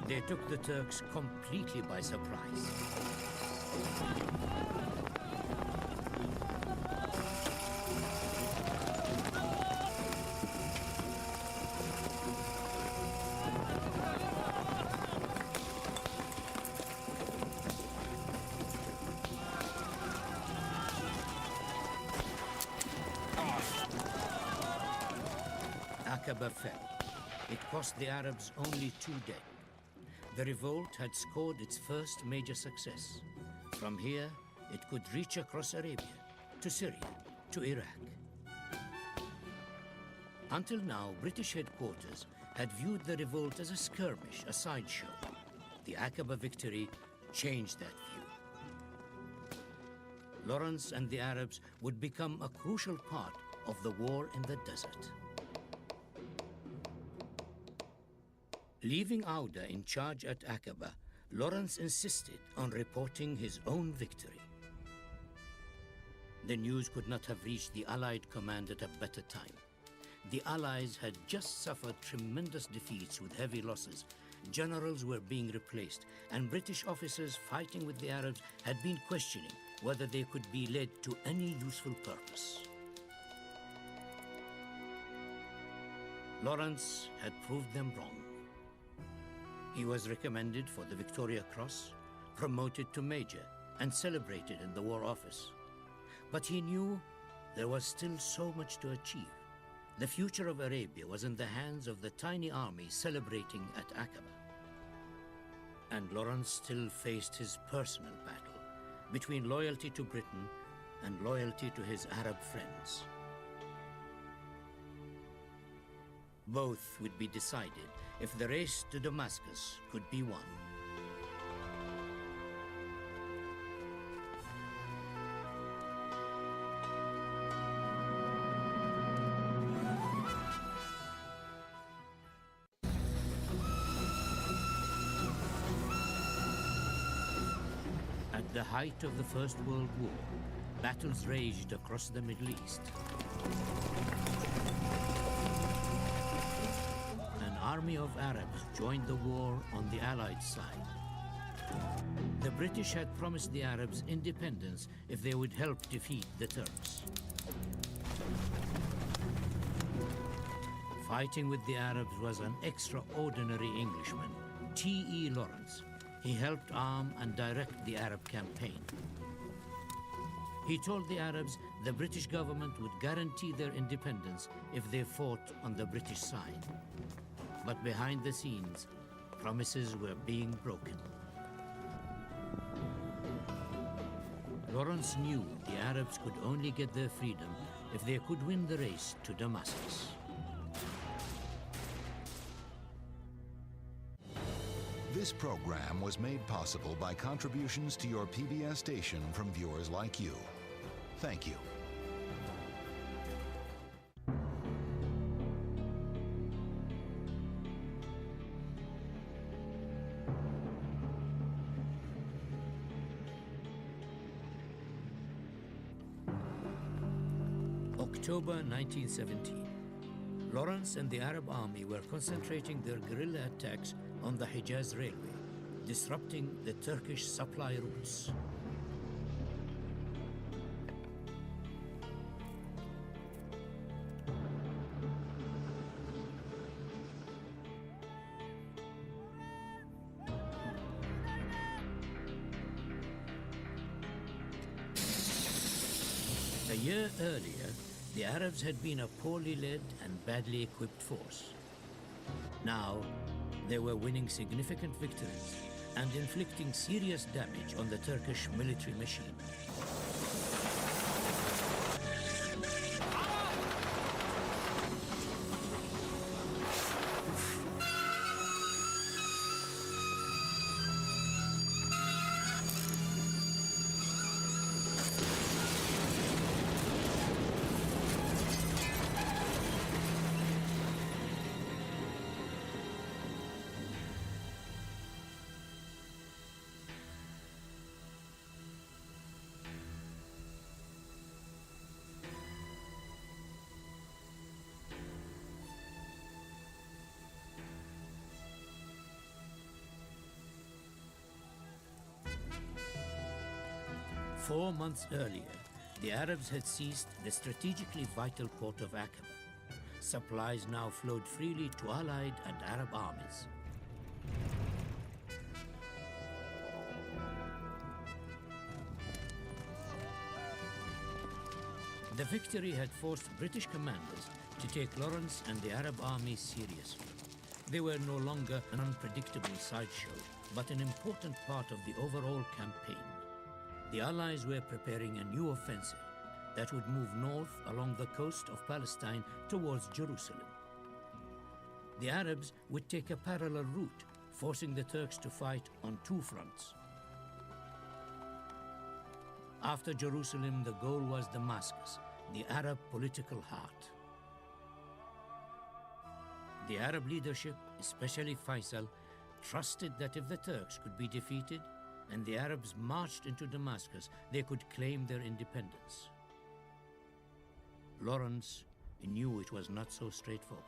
They took the Turks completely by surprise. Aqaba fell. It cost the Arabs only 2 dead. The revolt had scored its first major success. From here, it could reach across Arabia, to Syria, to Iraq. Until now, British headquarters had viewed the revolt as a skirmish, a sideshow. The Aqaba victory changed that view. Lawrence and the Arabs would become a crucial part of the war in the desert. Leaving Auda in charge at Aqaba, Lawrence insisted on reporting his own victory. The news could not have reached the Allied command at a better time. The Allies had just suffered tremendous defeats with heavy losses. Generals were being replaced, and British officers fighting with the Arabs had been questioning whether they could be led to any useful purpose. Lawrence had proved them wrong. He was recommended for the Victoria Cross, promoted to Major, and celebrated in the War Office. But he knew there was still so much to achieve. The future of Arabia was in the hands of the tiny army celebrating at Aqaba. And Lawrence still faced his personal battle between loyalty to Britain and loyalty to his Arab friends. Both would be decided if the race to Damascus could be won. At the height of the First World War, battles raged across the Middle East. Army of Arabs joined the war on the Allied side. The British had promised the Arabs independence if they would help defeat the Turks. Fighting with the Arabs was an extraordinary Englishman, T.E. Lawrence. He helped arm and direct the Arab campaign. He told the Arabs the British government would guarantee their independence if they fought on the British side. But behind the scenes, promises were being broken. Lawrence knew the Arabs could only get their freedom if they could win the race to Damascus. This program was made possible by contributions to your PBS station from viewers like you. Thank you. October 1917. Lawrence and the Arab army were concentrating their guerrilla attacks on the Hijaz Railway, disrupting the Turkish supply routes. A year earlier, the Arabs had been a poorly led and badly equipped force. Now, they were winning significant victories and inflicting serious damage on the Turkish military machine. Four months earlier, the Arabs had seized the strategically vital port of Aqaba. Supplies now flowed freely to Allied and Arab armies. The victory had forced British commanders to take Lawrence and the Arab armies seriously. They were no longer an unpredictable sideshow, but an important part of the overall campaign. The Allies were preparing a new offensive that would move north along the coast of Palestine towards Jerusalem. The Arabs would take a parallel route, forcing the Turks to fight on two fronts. After Jerusalem, the goal was Damascus, the Arab political heart. The Arab leadership, especially Faisal, trusted that if the Turks could be defeated and the Arabs marched into Damascus, they could claim their independence. Lawrence knew it was not so straightforward.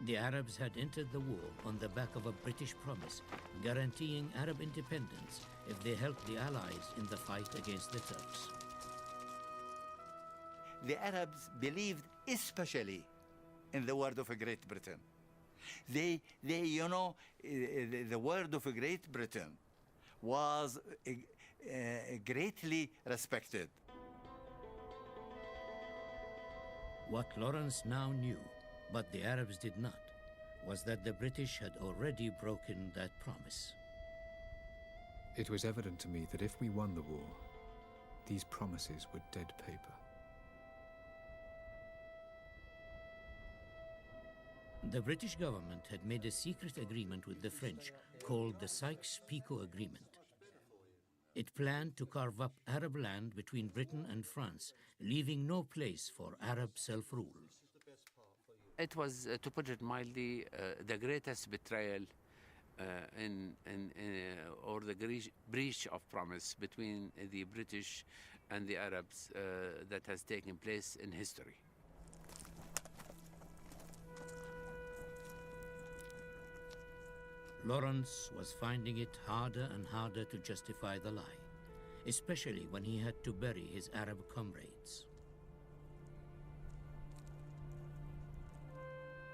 The Arabs had entered the war on the back of a British promise guaranteeing Arab independence if they helped the Allies in the fight against the Turks. The Arabs believed especially in the word of Great Britain. The word of Great Britain was greatly respected. What Lawrence now knew, but the Arabs did not, was that the British had already broken that promise. It was evident to me that if we won the war, these promises were dead paper. The British government had made a secret agreement with the French called the Sykes-Picot Agreement. It planned to carve up Arab land between Britain and France, leaving no place for Arab self-rule. It was, to put it mildly, the greatest betrayal or the breach of promise between the British and the Arabs that has taken place in history. Lawrence was finding it harder and harder to justify the lie, especially when he had to bury his Arab comrades.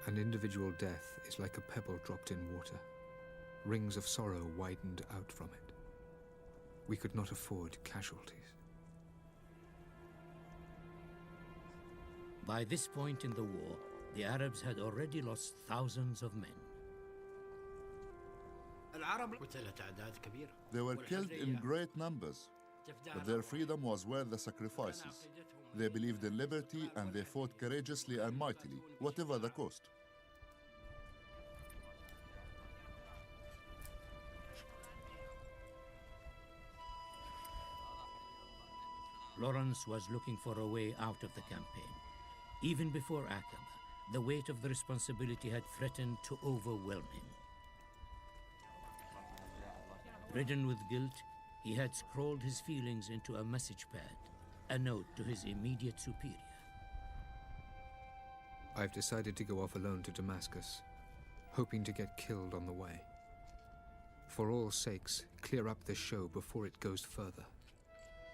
An individual death is like a pebble dropped in water. Rings of sorrow widened out from it. We could not afford casualties. By this point in the war, the Arabs had already lost thousands of men. They were killed in great numbers, but their freedom was worth the sacrifices. They believed in liberty and they fought courageously and mightily, whatever the cost. Lawrence was looking for a way out of the campaign. Even before Aqaba, the weight of the responsibility had threatened to overwhelm him. Ridden with guilt, he had scrawled his feelings into a message pad, a note to his immediate superior. I've decided to go off alone to Damascus, hoping to get killed on the way. For all sakes, clear up this show before it goes further.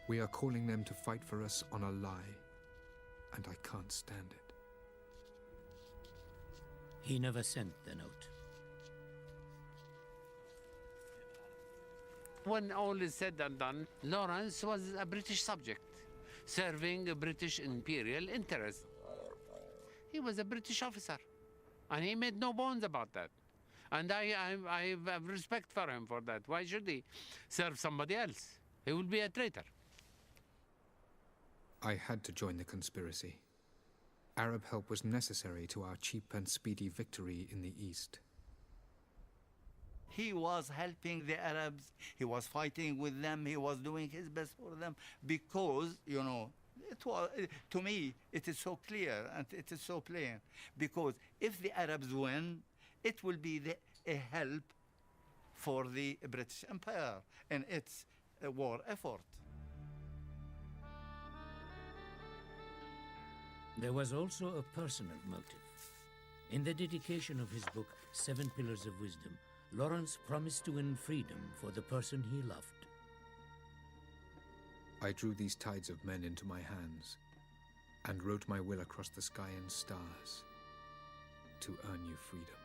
We are calling them to fight for us on a lie, and I can't stand it. He never sent the note. When all is said and done, Lawrence was a British subject, serving a British imperial interest. He was a British officer, and he made no bones about that. And I have respect for him for that. Why should he serve somebody else? He would be a traitor. I had to join the conspiracy. Arab help was necessary to our cheap and speedy victory in the East. He was helping the Arabs, he was fighting with them, he was doing his best for them because, you know, it was, to me, it is so clear and it is so plain. Because if the Arabs win, it will be a help for the British Empire in its war effort. There was also a personal motive. In the dedication of his book, 7 Pillars of Wisdom, Lawrence promised to win freedom for the person he loved. I drew these tides of men into my hands and wrote my will across the sky and stars to earn you freedom.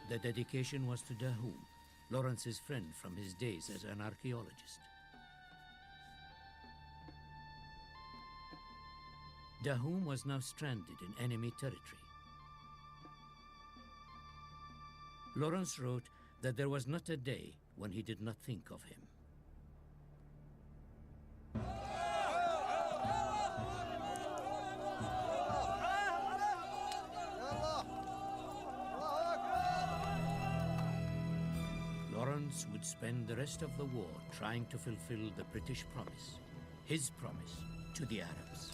The dedication was to Dahum, Lawrence's friend from his days as an archaeologist. Dahum was now stranded in enemy territory. Lawrence wrote that there was not a day when he did not think of him. Lawrence would spend the rest of the war trying to fulfill the British promise, his promise to the Arabs.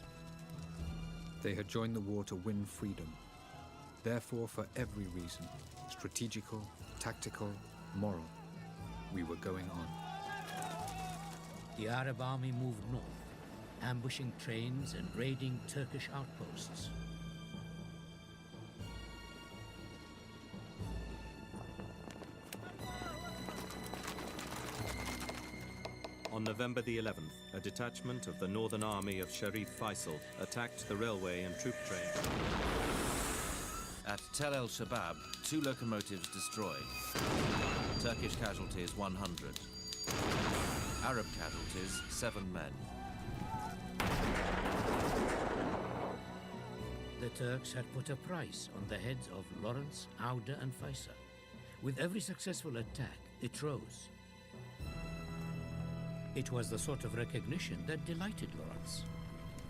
They had joined the war to win freedom. Therefore, for every reason, strategical, tactical, moral, we were going on. The Arab army moved north, ambushing trains and raiding Turkish outposts. On November the 11th, a detachment of the Northern Army of Sharif Faisal attacked the railway and troop train. At Tel El Shabab, 2 locomotives destroyed. Turkish casualties 100. Arab casualties 7 men. The Turks had put a price on the heads of Lawrence, Auda and Faisal. With every successful attack, it rose. It was the sort of recognition that delighted Lawrence.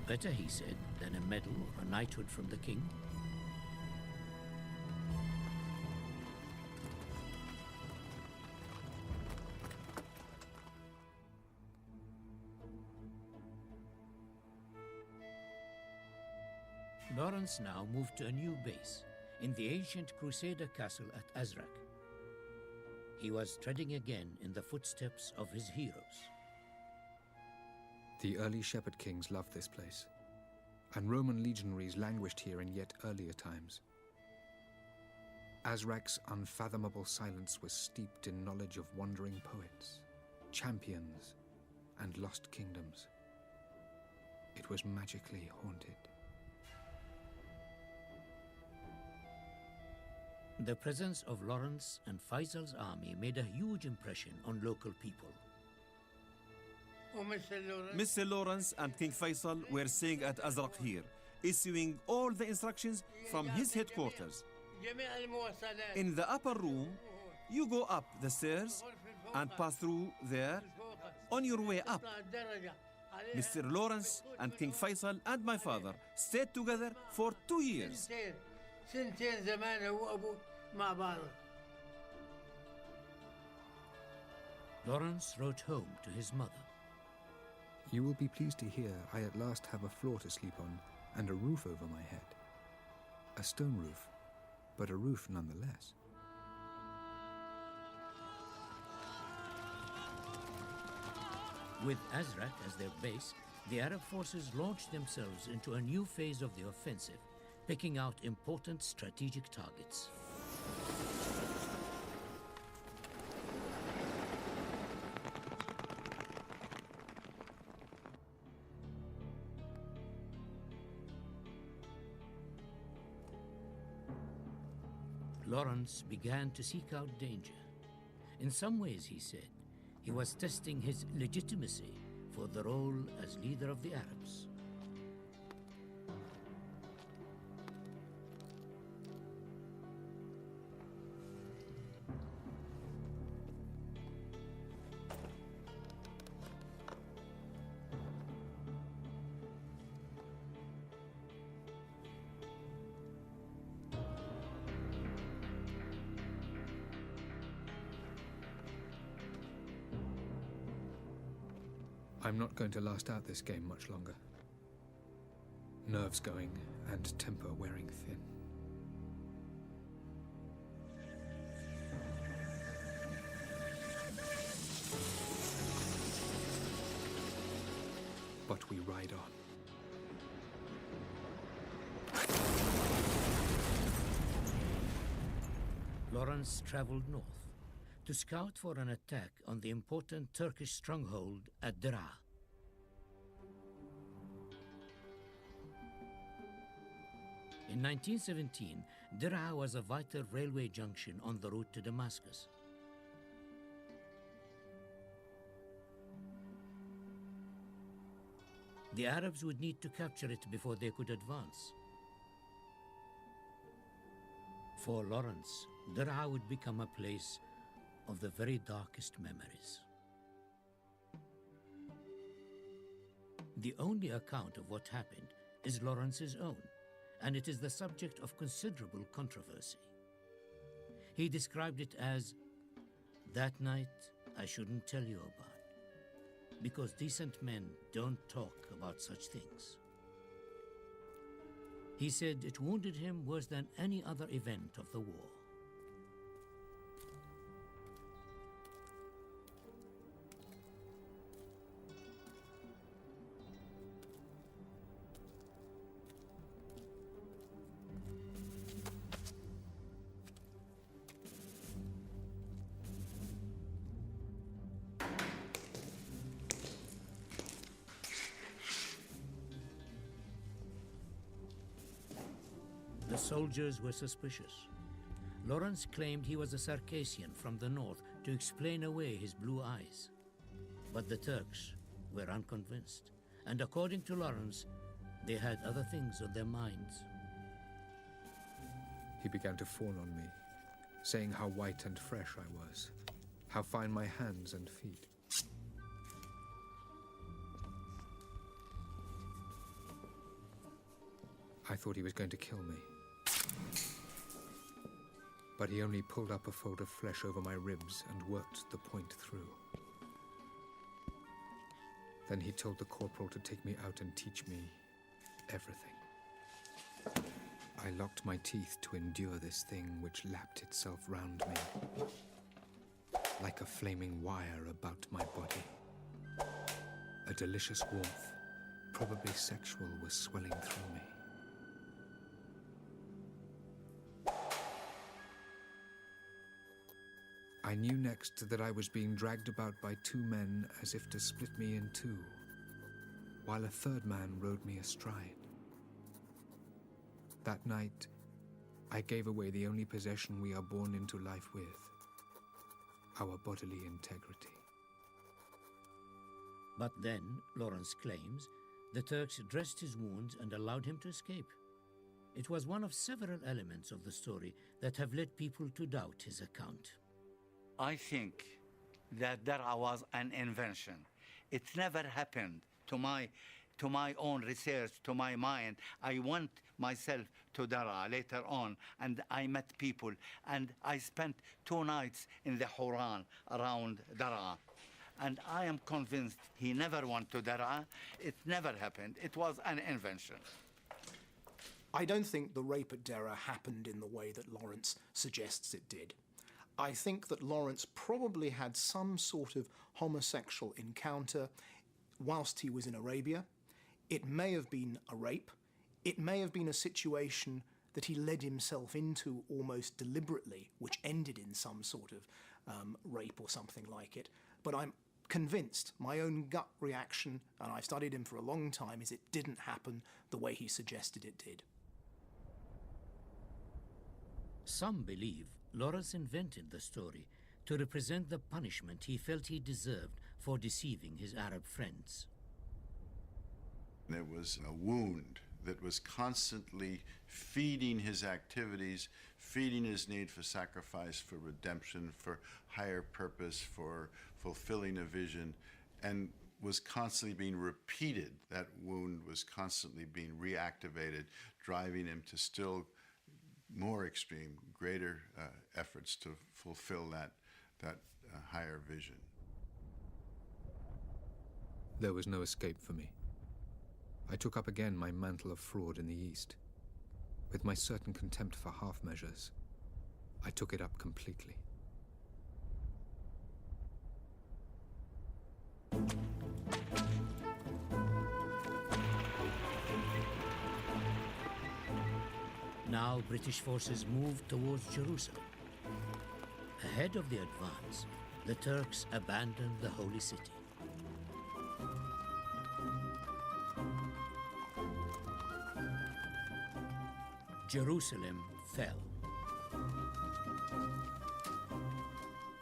Better, he said, than a medal or a knighthood from the king. Lawrence now moved to a new base in the ancient Crusader castle at Azraq. He was treading again in the footsteps of his heroes. The early shepherd kings loved this place, and Roman legionaries languished here in yet earlier times. Azraq's unfathomable silence was steeped in knowledge of wandering poets, champions, and lost kingdoms. It was magically haunted. The presence of Lawrence and Faisal's army made a huge impression on local people. Mr. Lawrence and King Faisal were staying at Azraq here, issuing all the instructions from his headquarters. In the upper room, you go up the stairs and pass through there. On your way up, Mr. Lawrence and King Faisal and my father stayed together for 2 years. Lawrence wrote home to his mother. You will be pleased to hear I at last have a floor to sleep on and a roof over my head. A stone roof, but a roof nonetheless. With Azraq as their base, the Arab forces launched themselves into a new phase of the offensive, picking out important strategic targets. Lawrence began to seek out danger. In some ways, he said, he was testing his legitimacy for the role as leader of the Arabs. I'm not going to last out this game much longer. Nerves going and temper wearing thin. But we ride on. Lawrence traveled north to scout for an attack on the important Turkish stronghold at Dara. In 1917, Dara was a vital railway junction on the route to Damascus. The Arabs would need to capture it before they could advance. For Lawrence, Dara would become a place of the very darkest memories. The only account of what happened is Lawrence's own, and it is the subject of considerable controversy. He described it as, "That night I shouldn't tell you about, because decent men don't talk about such things." He said it wounded him worse than any other event of the war. The soldiers were suspicious. Lawrence claimed he was a Circassian from the north to explain away his blue eyes. But the Turks were unconvinced, and according to Lawrence, they had other things on their minds. He began to fawn on me, saying how white and fresh I was, how fine my hands and feet. I thought he was going to kill me. But he only pulled up a fold of flesh over my ribs and worked the point through. Then he told the corporal to take me out and teach me everything. I locked my teeth to endure this thing which lapped itself round me, like a flaming wire about my body. A delicious warmth, probably sexual, was swelling through me. I knew next that I was being dragged about by two men as if to split me in two, while a third man rode me astride. That night, I gave away the only possession we are born into life with, our bodily integrity. But then, Lawrence claims, the Turks dressed his wounds and allowed him to escape. It was one of several elements of the story that have led people to doubt his account. I think that Dar'a was an invention. It never happened. To my own research, to my mind, I went myself to Dar'a later on, and I met people, and I spent 2 nights in the Huran around Dar'a. And I am convinced he never went to Dar'a. It never happened. It was an invention. I don't think the rape at Dar'a happened in the way that Lawrence suggests it did. I think that Lawrence probably had some sort of homosexual encounter whilst he was in Arabia. It may have been a rape. It may have been a situation that he led himself into almost deliberately, which ended in some sort of rape or something like it. But I'm convinced, my own gut reaction, and I've studied him for a long time, is it didn't happen the way he suggested it did. Some believe Lawrence invented the story to represent the punishment he felt he deserved for deceiving his Arab friends. There was a wound that was constantly feeding his activities, feeding his need for sacrifice, for redemption, for higher purpose, for fulfilling a vision, and was constantly being repeated. That wound was constantly being reactivated, driving him to still more extreme, greater efforts to fulfill that higher vision. There was no escape for me. I took up again my mantle of fraud in the East. With my certain contempt for half measures, I took it up completely. Now British forces moved towards Jerusalem. Ahead of the advance, the Turks abandoned the holy city. Jerusalem fell.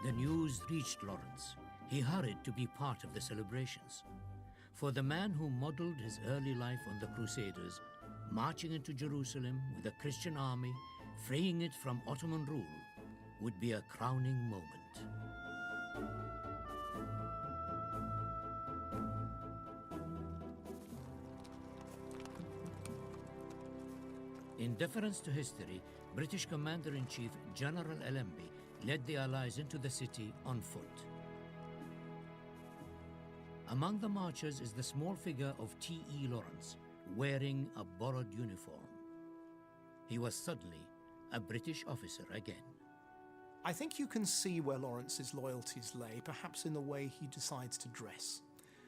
The news reached Lawrence. He hurried to be part of the celebrations. For the man who modeled his early life on the Crusaders, marching into Jerusalem with a Christian army, freeing it from Ottoman rule, would be a crowning moment. In deference to history, British Commander-in-Chief General Allenby led the Allies into the city on foot. Among the marchers is the small figure of T.E. Lawrence, wearing a borrowed uniform. He was suddenly a British officer again. I think you can see where Lawrence's loyalties lay, perhaps in the way he decides to dress.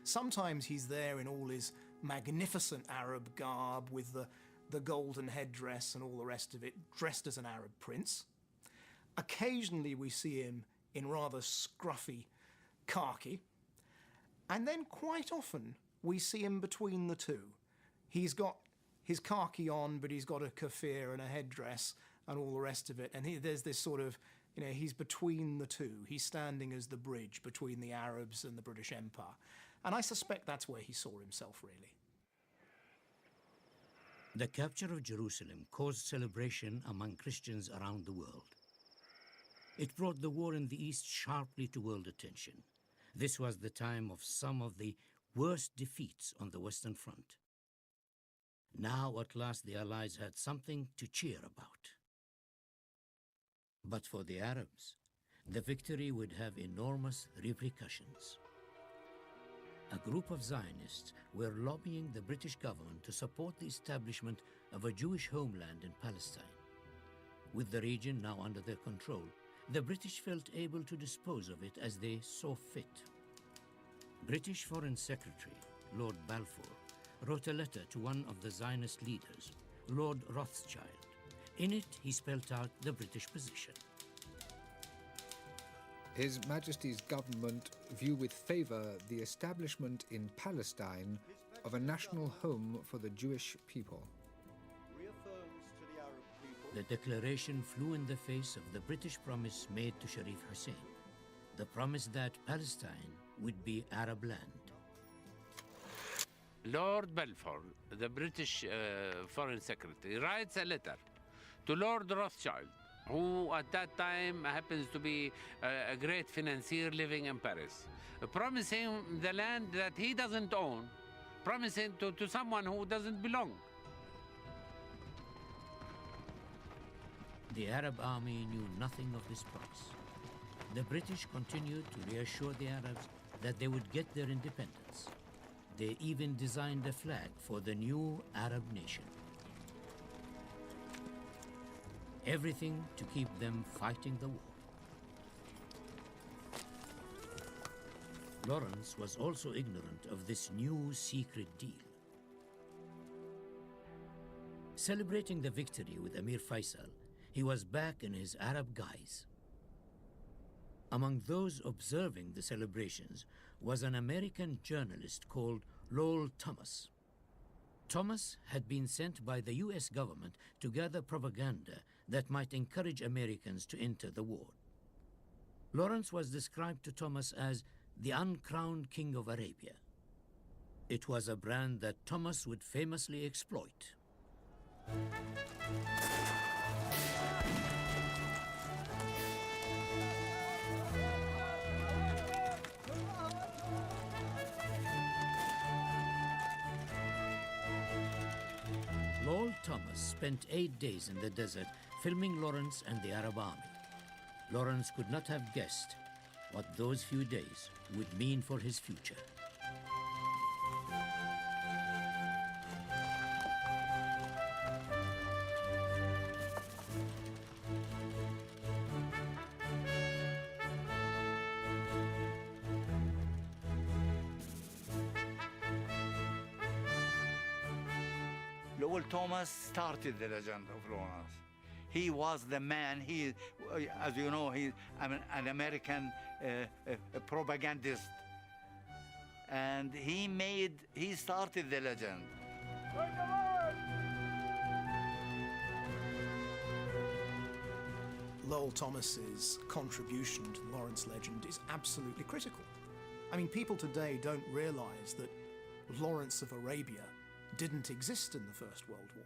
Sometimes he's there in all his magnificent Arab garb with the golden headdress and all the rest of it, dressed as an Arab prince. Occasionally we see him in rather scruffy khaki. And then quite often we see him between the two. He's got his khaki on, but he's got a keffiyeh and a headdress and all the rest of it. And there's this sort of, he's between the two. He's standing as the bridge between the Arabs and the British Empire. And I suspect that's where he saw himself, really. The capture of Jerusalem caused celebration among Christians around the world. It brought the war in the East sharply to world attention. This was the time of some of the worst defeats on the Western Front. Now, at last, the Allies had something to cheer about. But for the Arabs, the victory would have enormous repercussions. A group of Zionists were lobbying the British government to support the establishment of a Jewish homeland in Palestine. With the region now under their control, the British felt able to dispose of it as they saw fit. British Foreign Secretary Lord Balfour wrote a letter to one of the Zionist leaders, Lord Rothschild. In it, he spelt out the British position. His Majesty's government view with favour the establishment in Palestine of a national home for the Jewish people. The declaration flew in the face of the British promise made to Sharif Hussein, the promise that Palestine would be Arab land. Lord Balfour, the British Foreign Secretary, writes a letter to Lord Rothschild, who at that time happens to be a great financier living in Paris, promising the land that he doesn't own, promising to someone who doesn't belong. The Arab army knew nothing of this promise. The British continued to reassure the Arabs that they would get their independence. They even designed a flag for the new Arab nation. Everything to keep them fighting the war. Lawrence was also ignorant of this new secret deal. Celebrating the victory with Emir Faisal, he was back in his Arab guise. Among those observing the celebrations was an American journalist called Lowell Thomas. Thomas had been sent by the US government to gather propaganda that might encourage Americans to enter the war. Lawrence was described to Thomas as the uncrowned king of Arabia. It was a brand that Thomas would famously exploit. Lowell Thomas spent 8 days in the desert filming Lawrence and the Arab army. Lawrence could not have guessed what those few days would mean for his future. Lowell Thomas started the legend of Lawrence. He was the man. He, as you know, he's an American propagandist. And he started the legend. Lowell Thomas's contribution to the Lawrence legend is absolutely critical. I mean, people today don't realize that Lawrence of Arabia didn't exist in the First World War.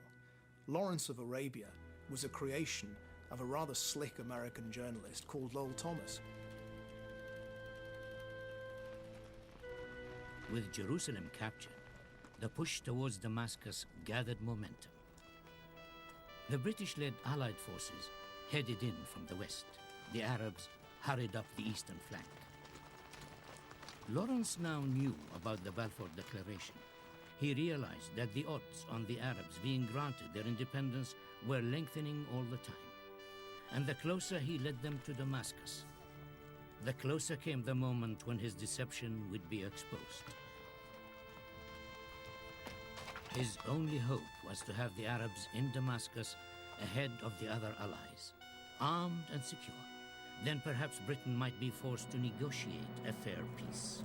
Lawrence of Arabia was a creation of a rather slick American journalist called Lowell Thomas. With Jerusalem captured, the push towards Damascus gathered momentum. The British-led Allied forces headed in from the west. The Arabs hurried up the eastern flank. Lawrence now knew about the Balfour Declaration. He realized that the odds on the Arabs being granted their independence were lengthening all the time. And the closer he led them to Damascus, the closer came the moment when his deception would be exposed. His only hope was to have the Arabs in Damascus ahead of the other allies, armed and secure. Then perhaps Britain might be forced to negotiate a fair peace.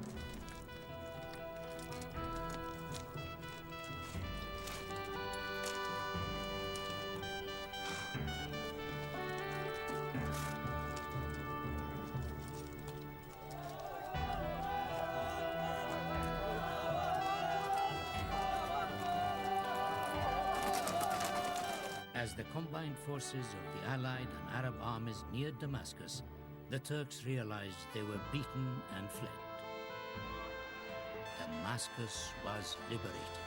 As the combined forces of the Allied and Arab armies neared Damascus, the Turks realized they were beaten and fled. Damascus was liberated.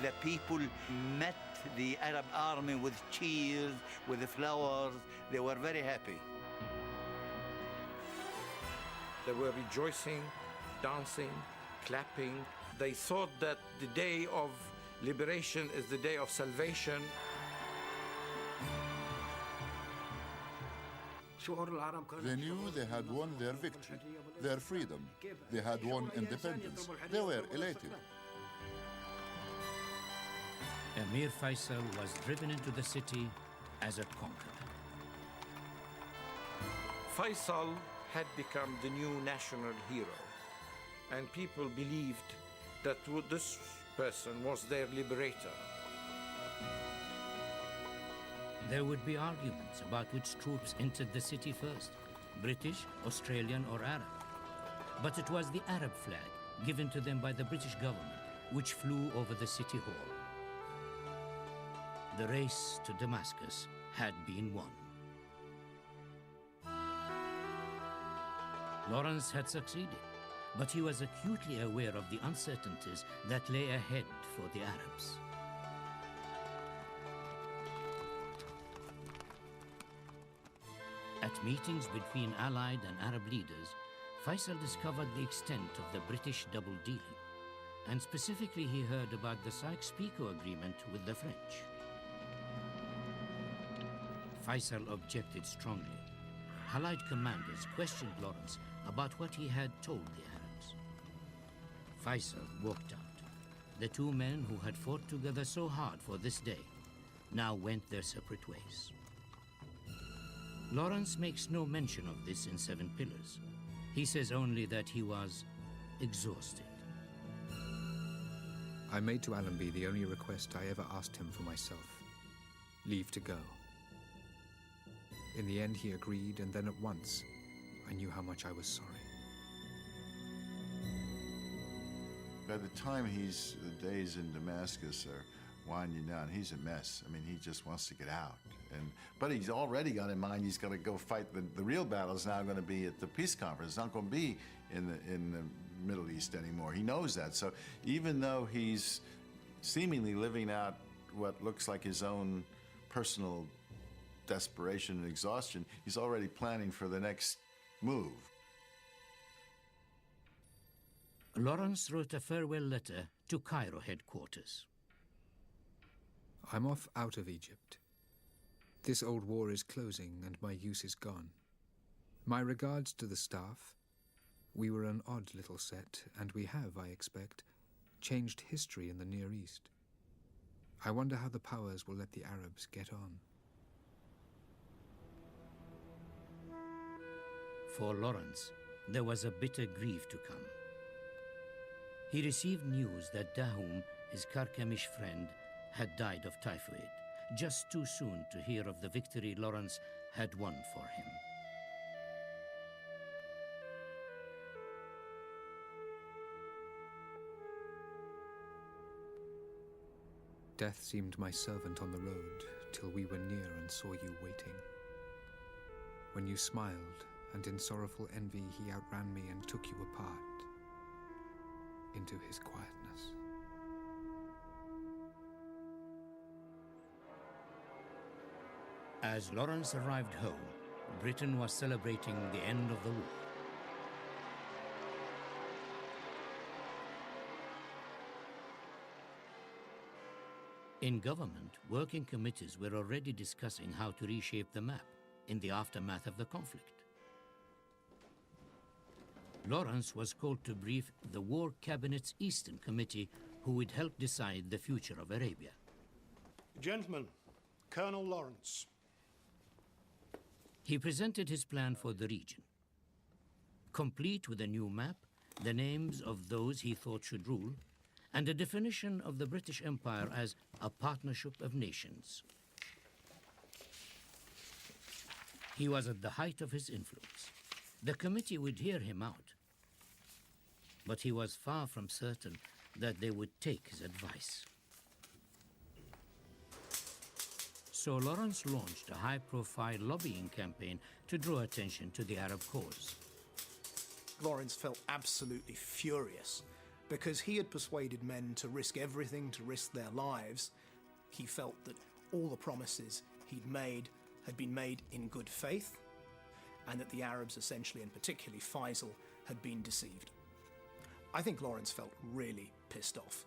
The people met the Arab army with cheers, with flowers. They were very happy. They were rejoicing, dancing, clapping. They thought that the day of liberation is the day of salvation. They knew they had won their victory, their freedom. They had won independence. They were elated. Emir Faisal was driven into the city as a conqueror. Faisal had become the new national hero, and people believed that this person was their liberator. There would be arguments about which troops entered the city first, British, Australian, or Arab. But it was the Arab flag given to them by the British government, which flew over the city hall. The race to Damascus had been won. Lawrence had succeeded, but he was acutely aware of the uncertainties that lay ahead for the Arabs. At meetings between Allied and Arab leaders, Faisal discovered the extent of the British double dealing, and specifically he heard about the Sykes-Picot Agreement with the French. Faisal objected strongly. Allied commanders questioned Lawrence about what he had told the Arabs. Faisal walked out. The two men who had fought together so hard for this day now went their separate ways. Lawrence makes no mention of this in Seven Pillars. He says only that he was exhausted. I made to Allenby the only request I ever asked him for myself: leave to go. In the end, he agreed, and then at once, I knew how much I was sorry. By the time the days in Damascus are winding down, he's a mess. I mean, he just wants to get out. But he's already got in mind he's going to go fight. The real battle is now going to be at the peace conference. It's not going to be in the Middle East anymore. He knows that. So even though he's seemingly living out what looks like his own personal desperation and exhaustion, he's already planning for the next move. Lawrence wrote a farewell letter to Cairo headquarters. I'm off out of Egypt. This old war is closing and my use is gone. My regards to the staff. We were an odd little set, and we have, I expect, changed history in the Near East. I wonder how the powers will let the Arabs get on. For Lawrence, there was a bitter grief to come. He received news that Dahum, his Karkemish friend, had died of typhoid, just too soon to hear of the victory Lawrence had won for him. Death seemed my servant on the road, till we were near and saw you waiting. When you smiled, and in sorrowful envy he outran me and took you apart into his quietness. As Lawrence arrived home, Britain was celebrating the end of the war. In government, working committees were already discussing how to reshape the map in the aftermath of the conflict. Lawrence was called to brief the War Cabinet's Eastern Committee, who would help decide the future of Arabia. Gentlemen, Colonel Lawrence. He presented his plan for the region, complete with a new map, the names of those he thought should rule, and a definition of the British Empire as a partnership of nations. He was at the height of his influence. The committee would hear him out, but he was far from certain that they would take his advice. So Lawrence launched a high-profile lobbying campaign to draw attention to the Arab cause. Lawrence felt absolutely furious because he had persuaded men to risk everything, to risk their lives. He felt that all the promises he'd made had been made in good faith, and that the Arabs essentially, and particularly Faisal, had been deceived. I think Lawrence felt really pissed off.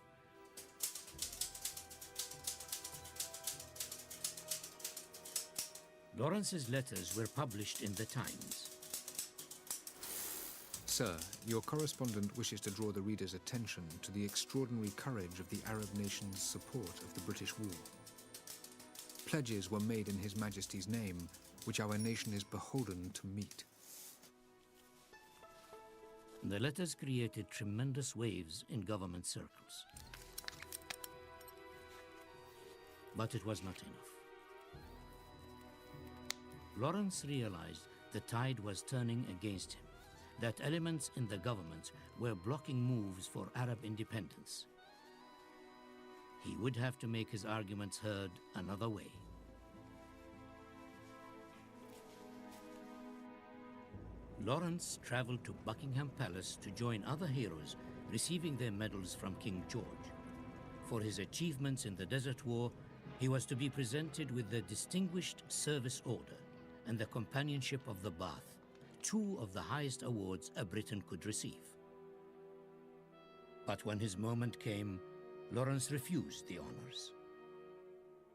Lawrence's letters were published in the Times. Sir, your correspondent wishes to draw the reader's attention to the extraordinary courage of the Arab nations' support of the British war. Pledges were made in His Majesty's name, which our nation is beholden to meet. The letters created tremendous waves in government circles. But it was not enough. Lawrence realized the tide was turning against him, that elements in the government were blocking moves for Arab independence. He would have to make his arguments heard another way. Lawrence traveled to Buckingham Palace to join other heroes receiving their medals from King George. For his achievements in the Desert War, he was to be presented with the Distinguished Service Order and the Companionship of the Bath, two of the highest awards a Briton could receive. But when his moment came, Lawrence refused the honors.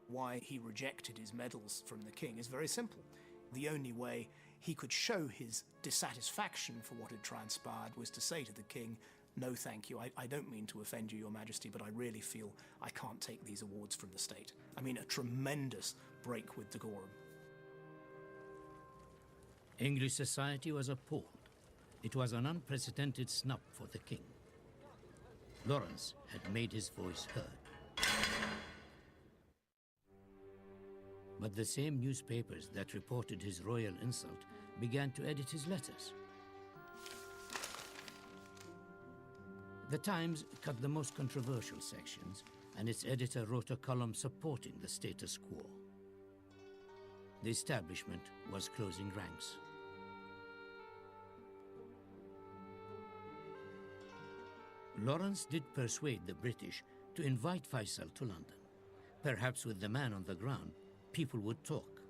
Why he rejected his medals from the king is very simple. The only way he could show his dissatisfaction for what had transpired was to say to the king, "No, thank you. I don't mean to offend you, Your Majesty, but I really feel I can't take these awards from the state." I mean, a tremendous break with decorum. English society was appalled. It was an unprecedented snub for the king. Lawrence had made his voice heard. But the same newspapers that reported his royal insult began to edit his letters. The Times cut the most controversial sections, and its editor wrote a column supporting the status quo. The establishment was closing ranks. Lawrence did persuade the British to invite Faisal to London. Perhaps with the man on the ground, people would talk.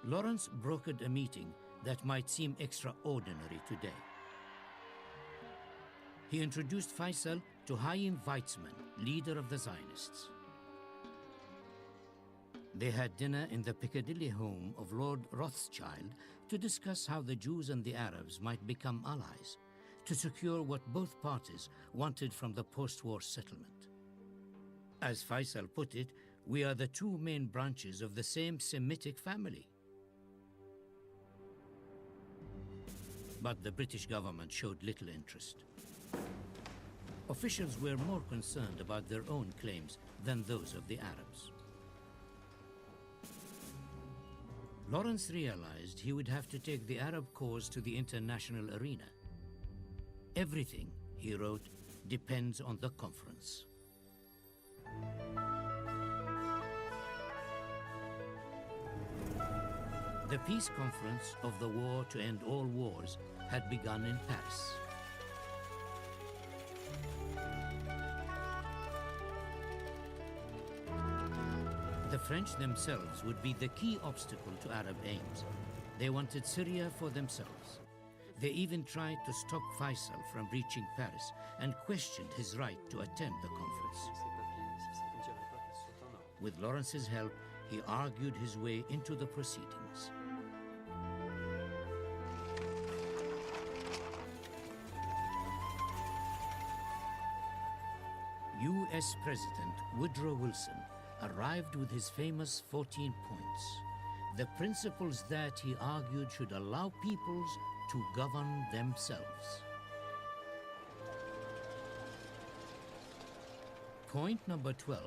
Lawrence brokered a meeting that might seem extraordinary today. He introduced Faisal to Chaim Weizmann, leader of the Zionists. They had dinner in the Piccadilly home of Lord Rothschild to discuss how the Jews and the Arabs might become allies, to secure what both parties wanted from the post-war settlement. As Faisal put it, we are the two main branches of the same Semitic family. But the British government showed little interest. Officials were more concerned about their own claims than those of the Arabs. Lawrence realized he would have to take the Arab cause to the international arena. Everything, he wrote, depends on the conference. The peace conference of the War to End All Wars had begun in Paris. The French themselves would be the key obstacle to Arab aims. They wanted Syria for themselves. They even tried to stop Faisal from reaching Paris and questioned his right to attend the conference. With Lawrence's help, he argued his way into the proceedings. U.S. President Woodrow Wilson arrived with his famous 14 points, the principles that he argued should allow peoples to govern themselves. Point number 12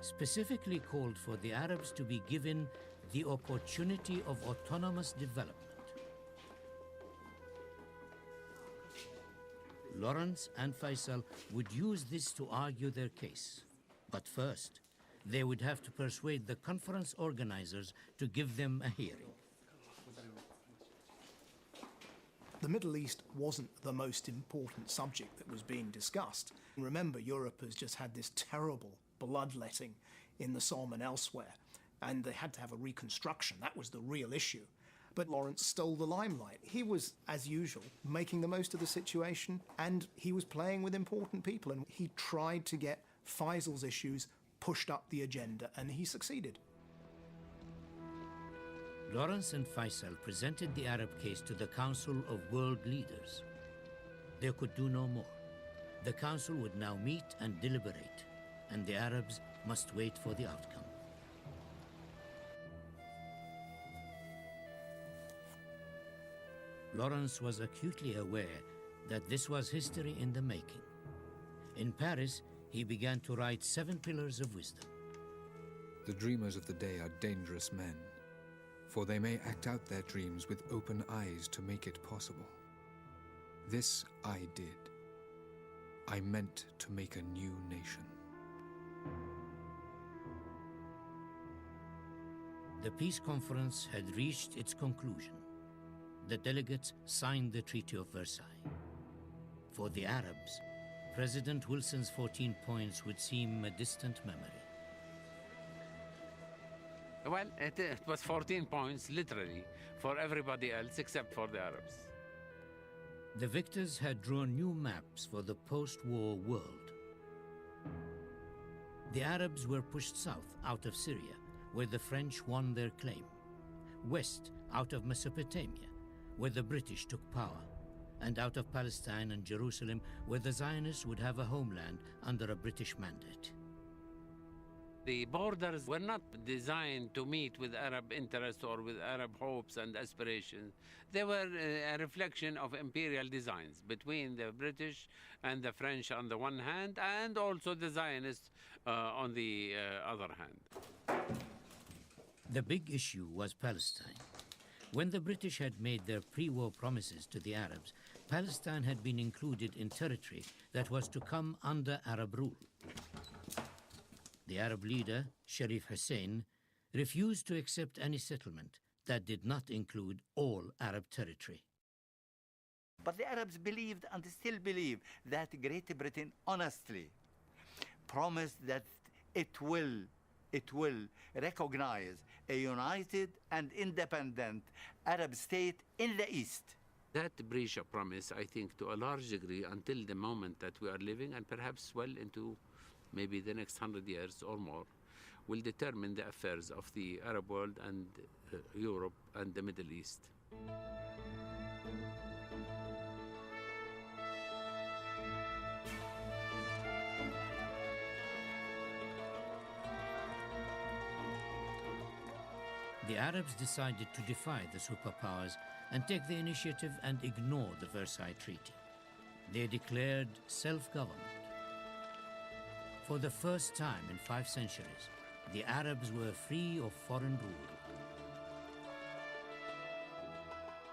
specifically called for the Arabs to be given the opportunity of autonomous development. Lawrence and Faisal would use this to argue their case. But first, they would have to persuade the conference organizers to give them a hearing. The Middle East wasn't the most important subject that was being discussed. Remember, Europe has just had this terrible bloodletting in the Somme and elsewhere, and they had to have a reconstruction. That was the real issue. But Lawrence stole the limelight. He was, as usual, making the most of the situation, and he was playing with important people, and he tried to get Faisal's issues pushed up the agenda, and he succeeded. Lawrence and Faisal presented the Arab case to the Council of World Leaders. They could do no more. The Council would now meet and deliberate, and the Arabs must wait for the outcome. Lawrence was acutely aware that this was history in the making. In Paris, he began to write 7 Pillars of Wisdom. The dreamers of the day are dangerous men, for they may act out their dreams with open eyes to make it possible. This I did. I meant to make a new nation. The peace conference had reached its conclusion. The delegates signed the Treaty of Versailles. For the Arabs, President Wilson's 14 points would seem a distant memory. Well, it was 14 points, literally, for everybody else except for the Arabs. The victors had drawn new maps for the post-war world. The Arabs were pushed south out of Syria, where the French won their claim, west out of Mesopotamia, where the British took power, and out of Palestine and Jerusalem, where the Zionists would have a homeland under a British mandate. The borders were not designed to meet with Arab interests or with Arab hopes and aspirations. They were a reflection of imperial designs between the British and the French on the one hand, and also the Zionists on the other hand. The big issue was Palestine. When the British had made their pre-war promises to the Arabs, Palestine had been included in territory that was to come under Arab rule. The Arab leader, Sharif-Hussein, refused to accept any settlement that did not include all Arab territory. But the Arabs believed and still believe that Great Britain honestly promised that it will recognize a united and independent Arab state in the East. That breach of promise, I think, to a large degree, until the moment that we are living, and perhaps well into maybe the next 100 years or more, will determine the affairs of the Arab world and Europe and the Middle East. The Arabs decided to defy the superpowers and take the initiative and ignore the Versailles Treaty. They declared self-government. For the first time in 5 centuries, the Arabs were free of foreign rule.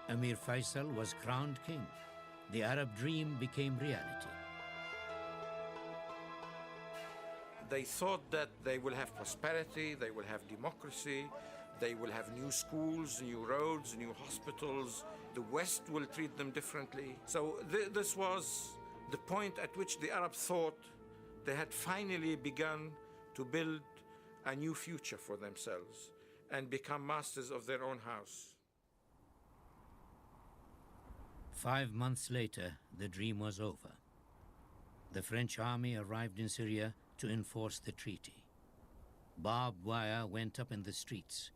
Emir Faisal was crowned king. The Arab dream became reality. They thought that they will have prosperity, they will have democracy, they will have new schools, new roads, new hospitals. The West will treat them differently. So this was the point at which the Arabs thought they had finally begun to build a new future for themselves and become masters of their own house. 5 months later, the dream was over. The French army arrived in Syria to enforce the treaty. Barbed wire went up in the streets.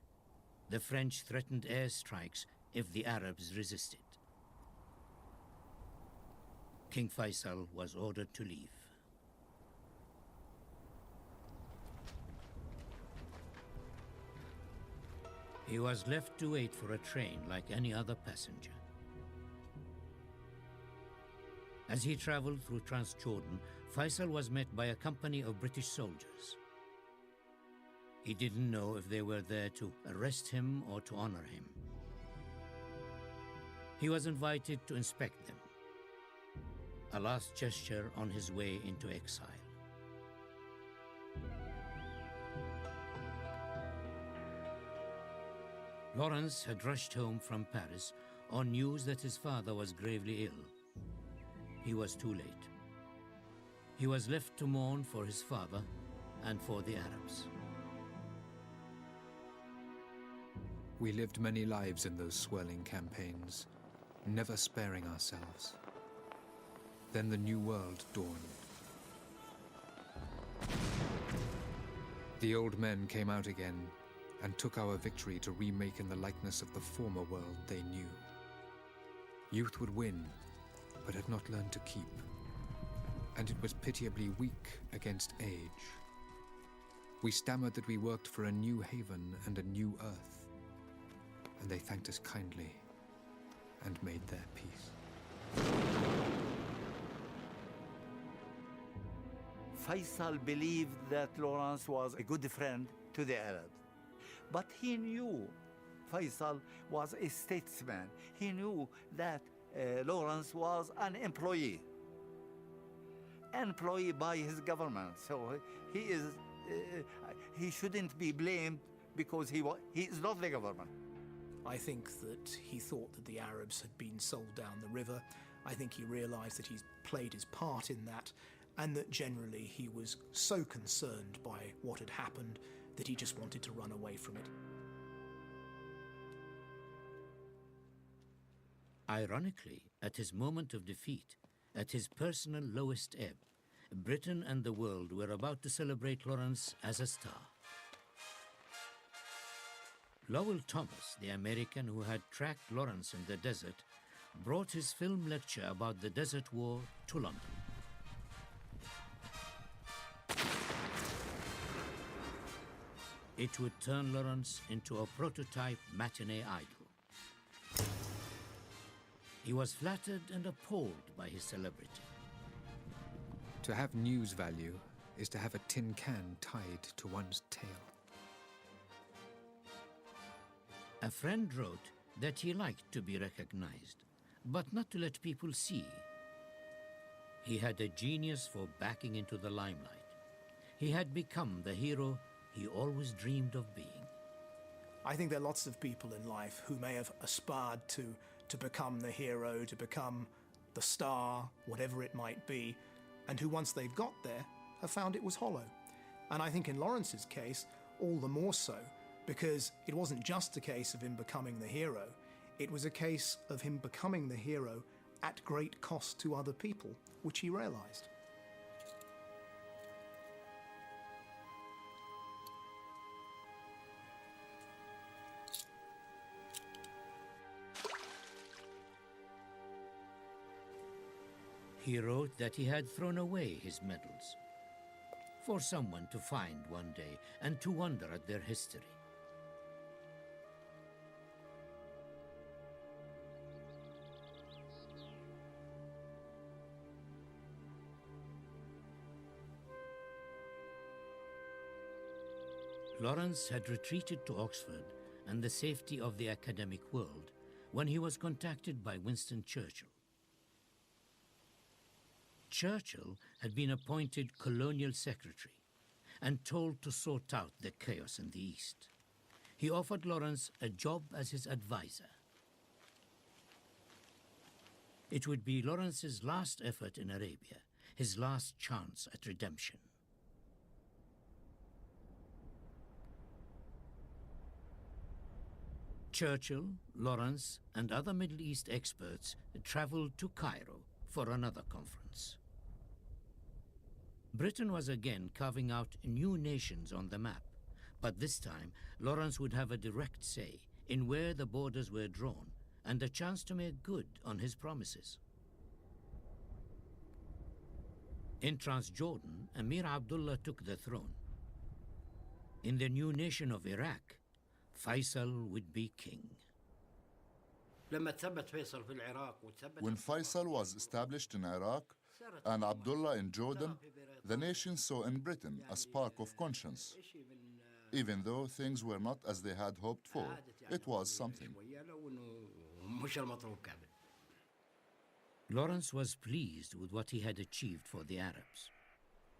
The French threatened airstrikes if the Arabs resisted. King Faisal was ordered to leave. He was left to wait for a train like any other passenger. As he traveled through Transjordan, Faisal was met by a company of British soldiers. He didn't know if they were there to arrest him or to honor him. He was invited to inspect them, a last gesture on his way into exile. Lawrence had rushed home from Paris on news that his father was gravely ill. He was too late. He was left to mourn for his father and for the Arabs. We lived many lives in those swirling campaigns, never sparing ourselves. Then the new world dawned. The old men came out again and took our victory to remake in the likeness of the former world they knew. Youth would win, but had not learned to keep. And it was pitiably weak against age. We stammered that we worked for a new haven and a new earth, and they thanked us kindly and made their peace. Faisal believed that Lawrence was a good friend to the Arabs. But he knew Faisal was a statesman. He knew that Lawrence was an employee by his government. So he shouldn't be blamed because he is not the government. I think that he thought that the Arabs had been sold down the river. I think he realised that he's played his part in that, and that generally he was so concerned by what had happened that he just wanted to run away from it. Ironically, at his moment of defeat, at his personal lowest ebb, Britain and the world were about to celebrate Lawrence as a star. Lowell Thomas, the American who had tracked Lawrence in the desert, brought his film lecture about the Desert War to London. It would turn Lawrence into a prototype matinee idol. He was flattered and appalled by his celebrity. To have news value is to have a tin can tied to one's tail. A friend wrote that he liked to be recognized, but not to let people see. He had a genius for backing into the limelight. He had become the hero he always dreamed of being. I think there are lots of people in life who may have aspired to become the hero, to become the star, whatever it might be, and who once they've got there have found it was hollow. And I think in Lawrence's case, all the more so, because it wasn't just a case of him becoming the hero, it was a case of him becoming the hero at great cost to other people, which he realised. He wrote that he had thrown away his medals for someone to find one day and to wonder at their history. Lawrence had retreated to Oxford and the safety of the academic world when he was contacted by Winston Churchill. Churchill had been appointed colonial secretary and told to sort out the chaos in the East. He offered Lawrence a job as his advisor. It would be Lawrence's last effort in Arabia, his last chance at redemption. Churchill, Lawrence, and other Middle East experts traveled to Cairo for another conference. Britain was again carving out new nations on the map, but this time Lawrence would have a direct say in where the borders were drawn and a chance to make good on his promises. In Transjordan, Emir Abdullah took the throne. In the new nation of Iraq, Faisal would be king. When Faisal was established in Iraq and Abdullah in Jordan, the nation saw in Britain a spark of conscience. Even though things were not as they had hoped for, it was something. Lawrence was pleased with what he had achieved for the Arabs.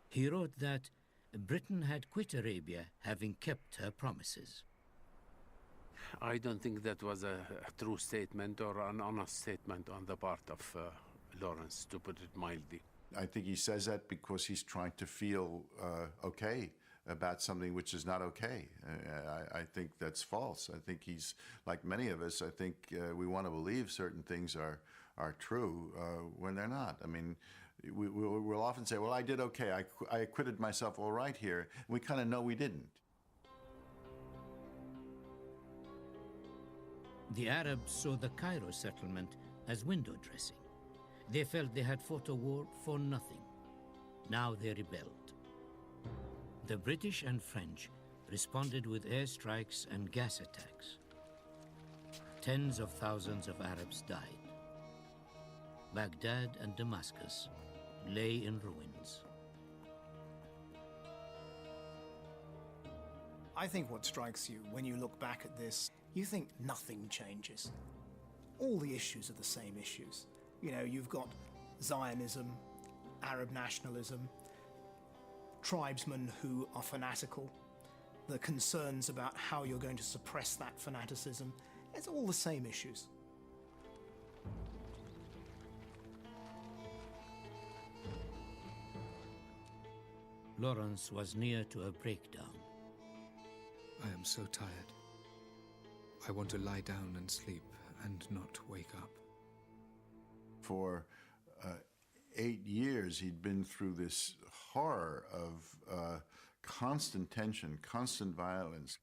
He wrote that Britain had quit Arabia having kept her promises. I don't think that was a true statement or an honest statement on the part of Lawrence, to put it mildly. I think he says that because he's trying to feel okay about something which is not okay. I think that's false. I think he's, like many of us, I think we want to believe certain things are true when they're not. I mean, we'll often say, well, I did okay. I acquitted myself all right here. We kind of know we didn't. The Arabs saw the Cairo settlement as window dressing. They felt they had fought a war for nothing. Now they rebelled. The British and French responded with airstrikes and gas attacks. Tens of thousands of Arabs died. Baghdad and Damascus lay in ruins. I think what strikes you when you look back at this, you think nothing changes. all the issues are the same issues. You know, you've got Zionism, Arab nationalism, tribesmen who are fanatical, the concerns about how you're going to suppress that fanaticism. It's all the same issues. Lawrence was near to a breakdown. I am so tired. I want to lie down and sleep and not wake up. For 8 years, he'd been through this horror of constant tension, constant violence.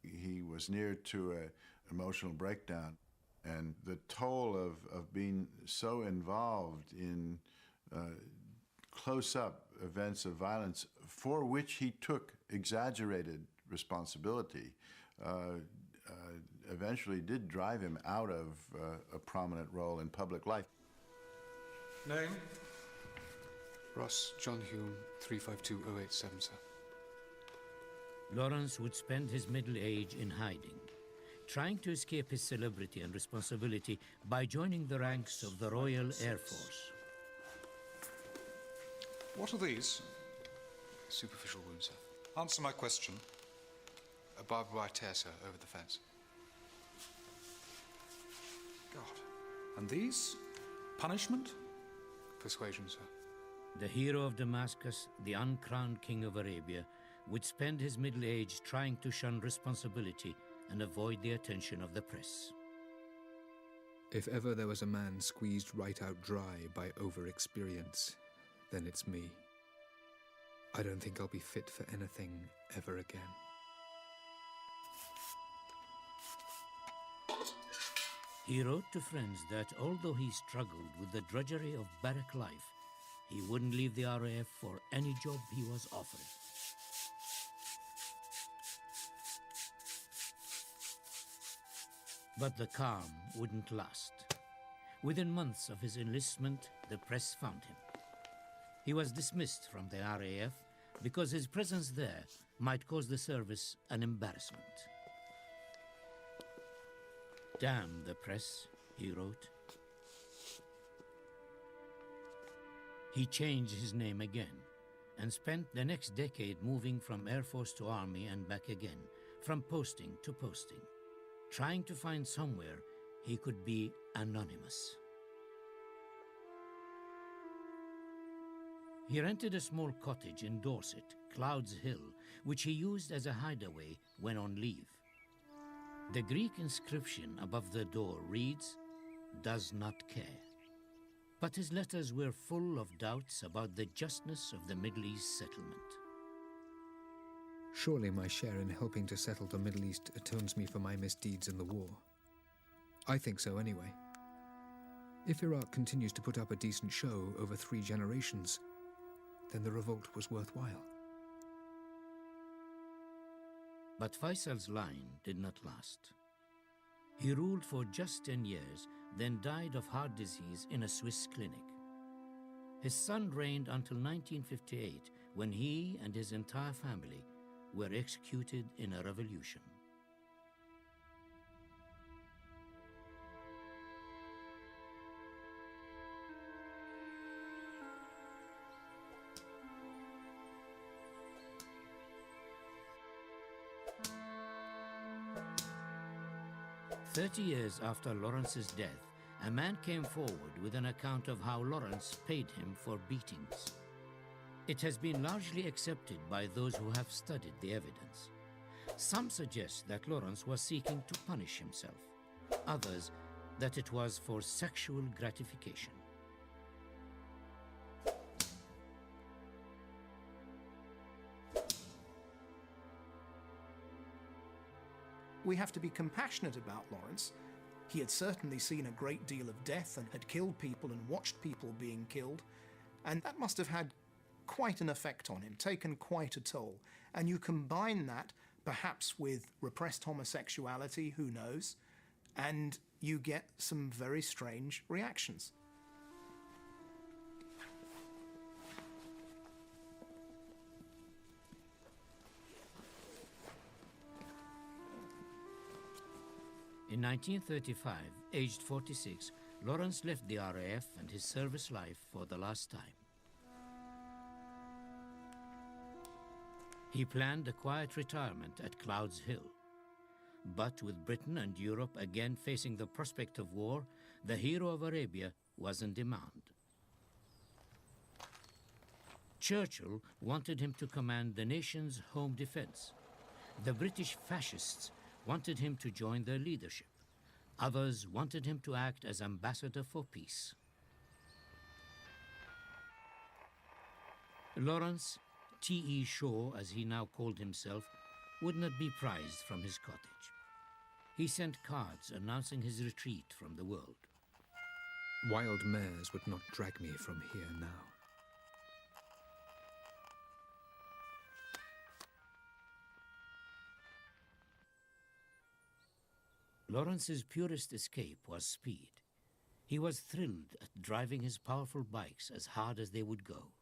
He was near to an emotional breakdown. And the toll of being so involved in close-up events of violence for which he took exaggerated responsibility eventually did drive him out of a prominent role in public life. Name? Ross John Hume, 352087, sir. Lawrence would spend his middle age in hiding, trying to escape his celebrity and responsibility by joining the ranks of the Royal Air Force. What are these? Superficial wounds, sir. Answer my question. A barbed wire tear, sir, over the fence. God. And these? Punishment? Persuasion, sir. The hero of Damascus, the uncrowned king of Arabia, would spend his middle age trying to shun responsibility and avoid the attention of the press. If ever there was a man squeezed right out dry by over-experience, then it's me. I don't think I'll be fit for anything ever again. He wrote to friends that although he struggled with the drudgery of barrack life, he wouldn't leave the RAF for any job he was offered. But the calm wouldn't last. Within months of his enlistment, the press found him. He was dismissed from the RAF because his presence there might cause the service an embarrassment. "Damn the press," he wrote. He changed his name again and spent the next decade moving from Air Force to Army and back again, from posting to posting, trying to find somewhere he could be anonymous. He rented a small cottage in Dorset, Clouds Hill, which he used as a hideaway when on leave. The Greek inscription above the door reads, "Does not care." But his letters were full of doubts about the justness of the Middle East settlement. Surely my share in helping to settle the Middle East atones me for my misdeeds in the war. I think so anyway. If Iraq continues to put up a decent show over 3 generations, then the revolt was worthwhile. But Faisal's line did not last. He ruled for just 10 years, then died of heart disease in a Swiss clinic. His son reigned until 1958, when he and his entire family were executed in a revolution. "30 years after Lawrence's death, a man came forward with an account of how Lawrence paid him for beatings. It has been largely accepted by those who have studied the evidence. Some suggest that Lawrence was seeking to punish himself, others that it was for sexual gratification. We have to be compassionate about Lawrence. He had certainly seen a great deal of death and had killed people and watched people being killed, and that must have had quite an effect on him, taken quite a toll. And you combine that perhaps with repressed homosexuality, who knows, and you get some very strange reactions. In In 1935, aged 46, Lawrence left the RAF and his service life for the last time. He planned a quiet retirement at Clouds Hill. But with Britain and Europe again facing the prospect of war, the hero of Arabia was in demand. Churchill wanted him to command the nation's home defense. The British fascists wanted him to join their leadership. Others wanted him to act as ambassador for peace. Lawrence, T.E. Shaw, as he now called himself, would not be prized from his cottage. He sent cards announcing his retreat from the world. Wild mares would not drag me from here now. Lawrence's purest escape was speed. He was thrilled at driving his powerful bikes as hard as they would go.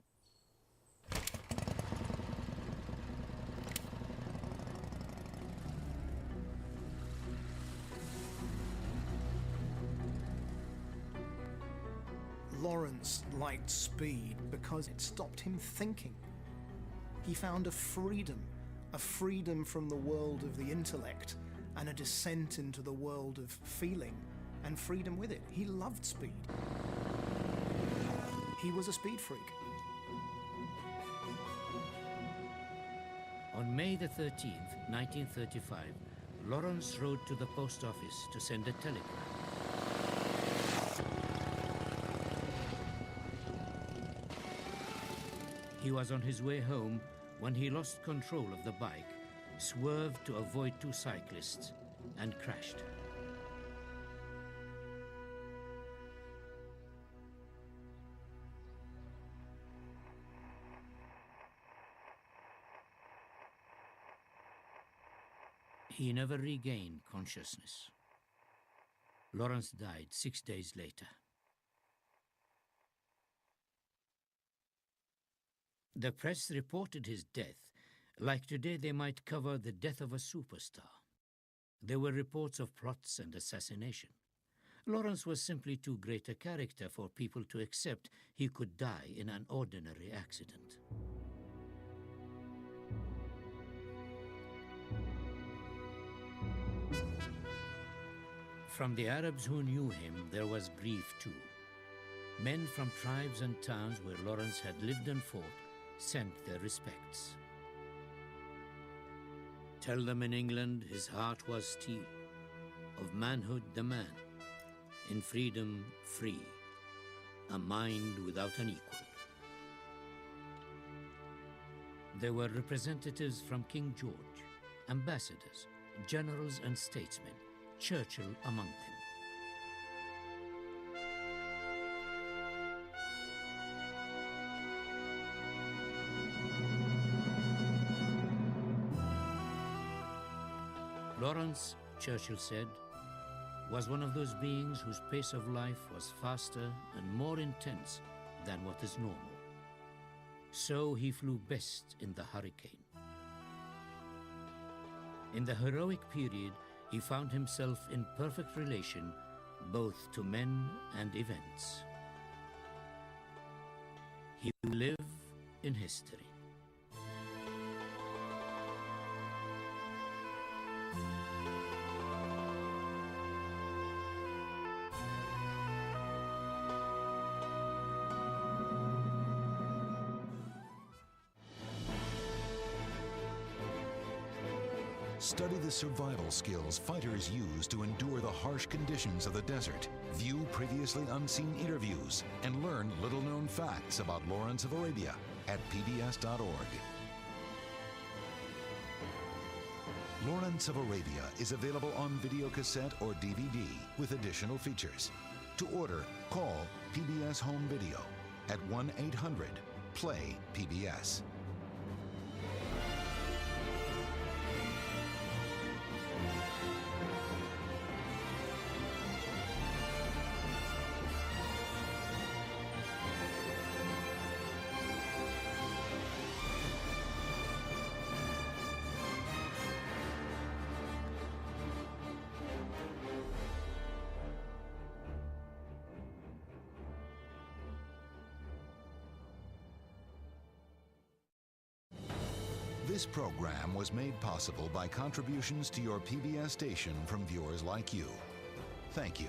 Lawrence liked speed because it stopped him thinking. He found a freedom from the world of the intellect and a descent into the world of feeling and freedom with it. He loved speed. He was a speed freak. On May the 13th, 1935, Lawrence rode to the post office to send a telegram. He was on his way home when he lost control of the bike, swerved to avoid two cyclists, and crashed. He never regained consciousness. Lawrence died 6 days later. The press reported his death like today they might cover the death of a superstar. There were reports of plots and assassination. Lawrence was simply too great a character for people to accept he could die in an ordinary accident. From the Arabs who knew him, there was grief too. Men from tribes and towns where Lawrence had lived and fought sent their respects. Tell them in England his heart was steel, of manhood the man, in freedom free, a mind without an equal. There were representatives from King George, ambassadors, generals and statesmen, Churchill among them. Lawrence, Churchill said, was one of those beings whose pace of life was faster and more intense than what is normal. So he flew best in the hurricane. In the heroic period, he found himself in perfect relation both to men and events. He will live in history. Study the survival skills fighters use to endure the harsh conditions of the desert. View previously unseen interviews and learn little-known facts about Lawrence of Arabia at pbs.org. Lawrence of Arabia is available on videocassette or DVD with additional features. To order, call PBS Home Video at 1-800-PLAY-PBS. This program was made possible by contributions to your PBS station from viewers like you. Thank you.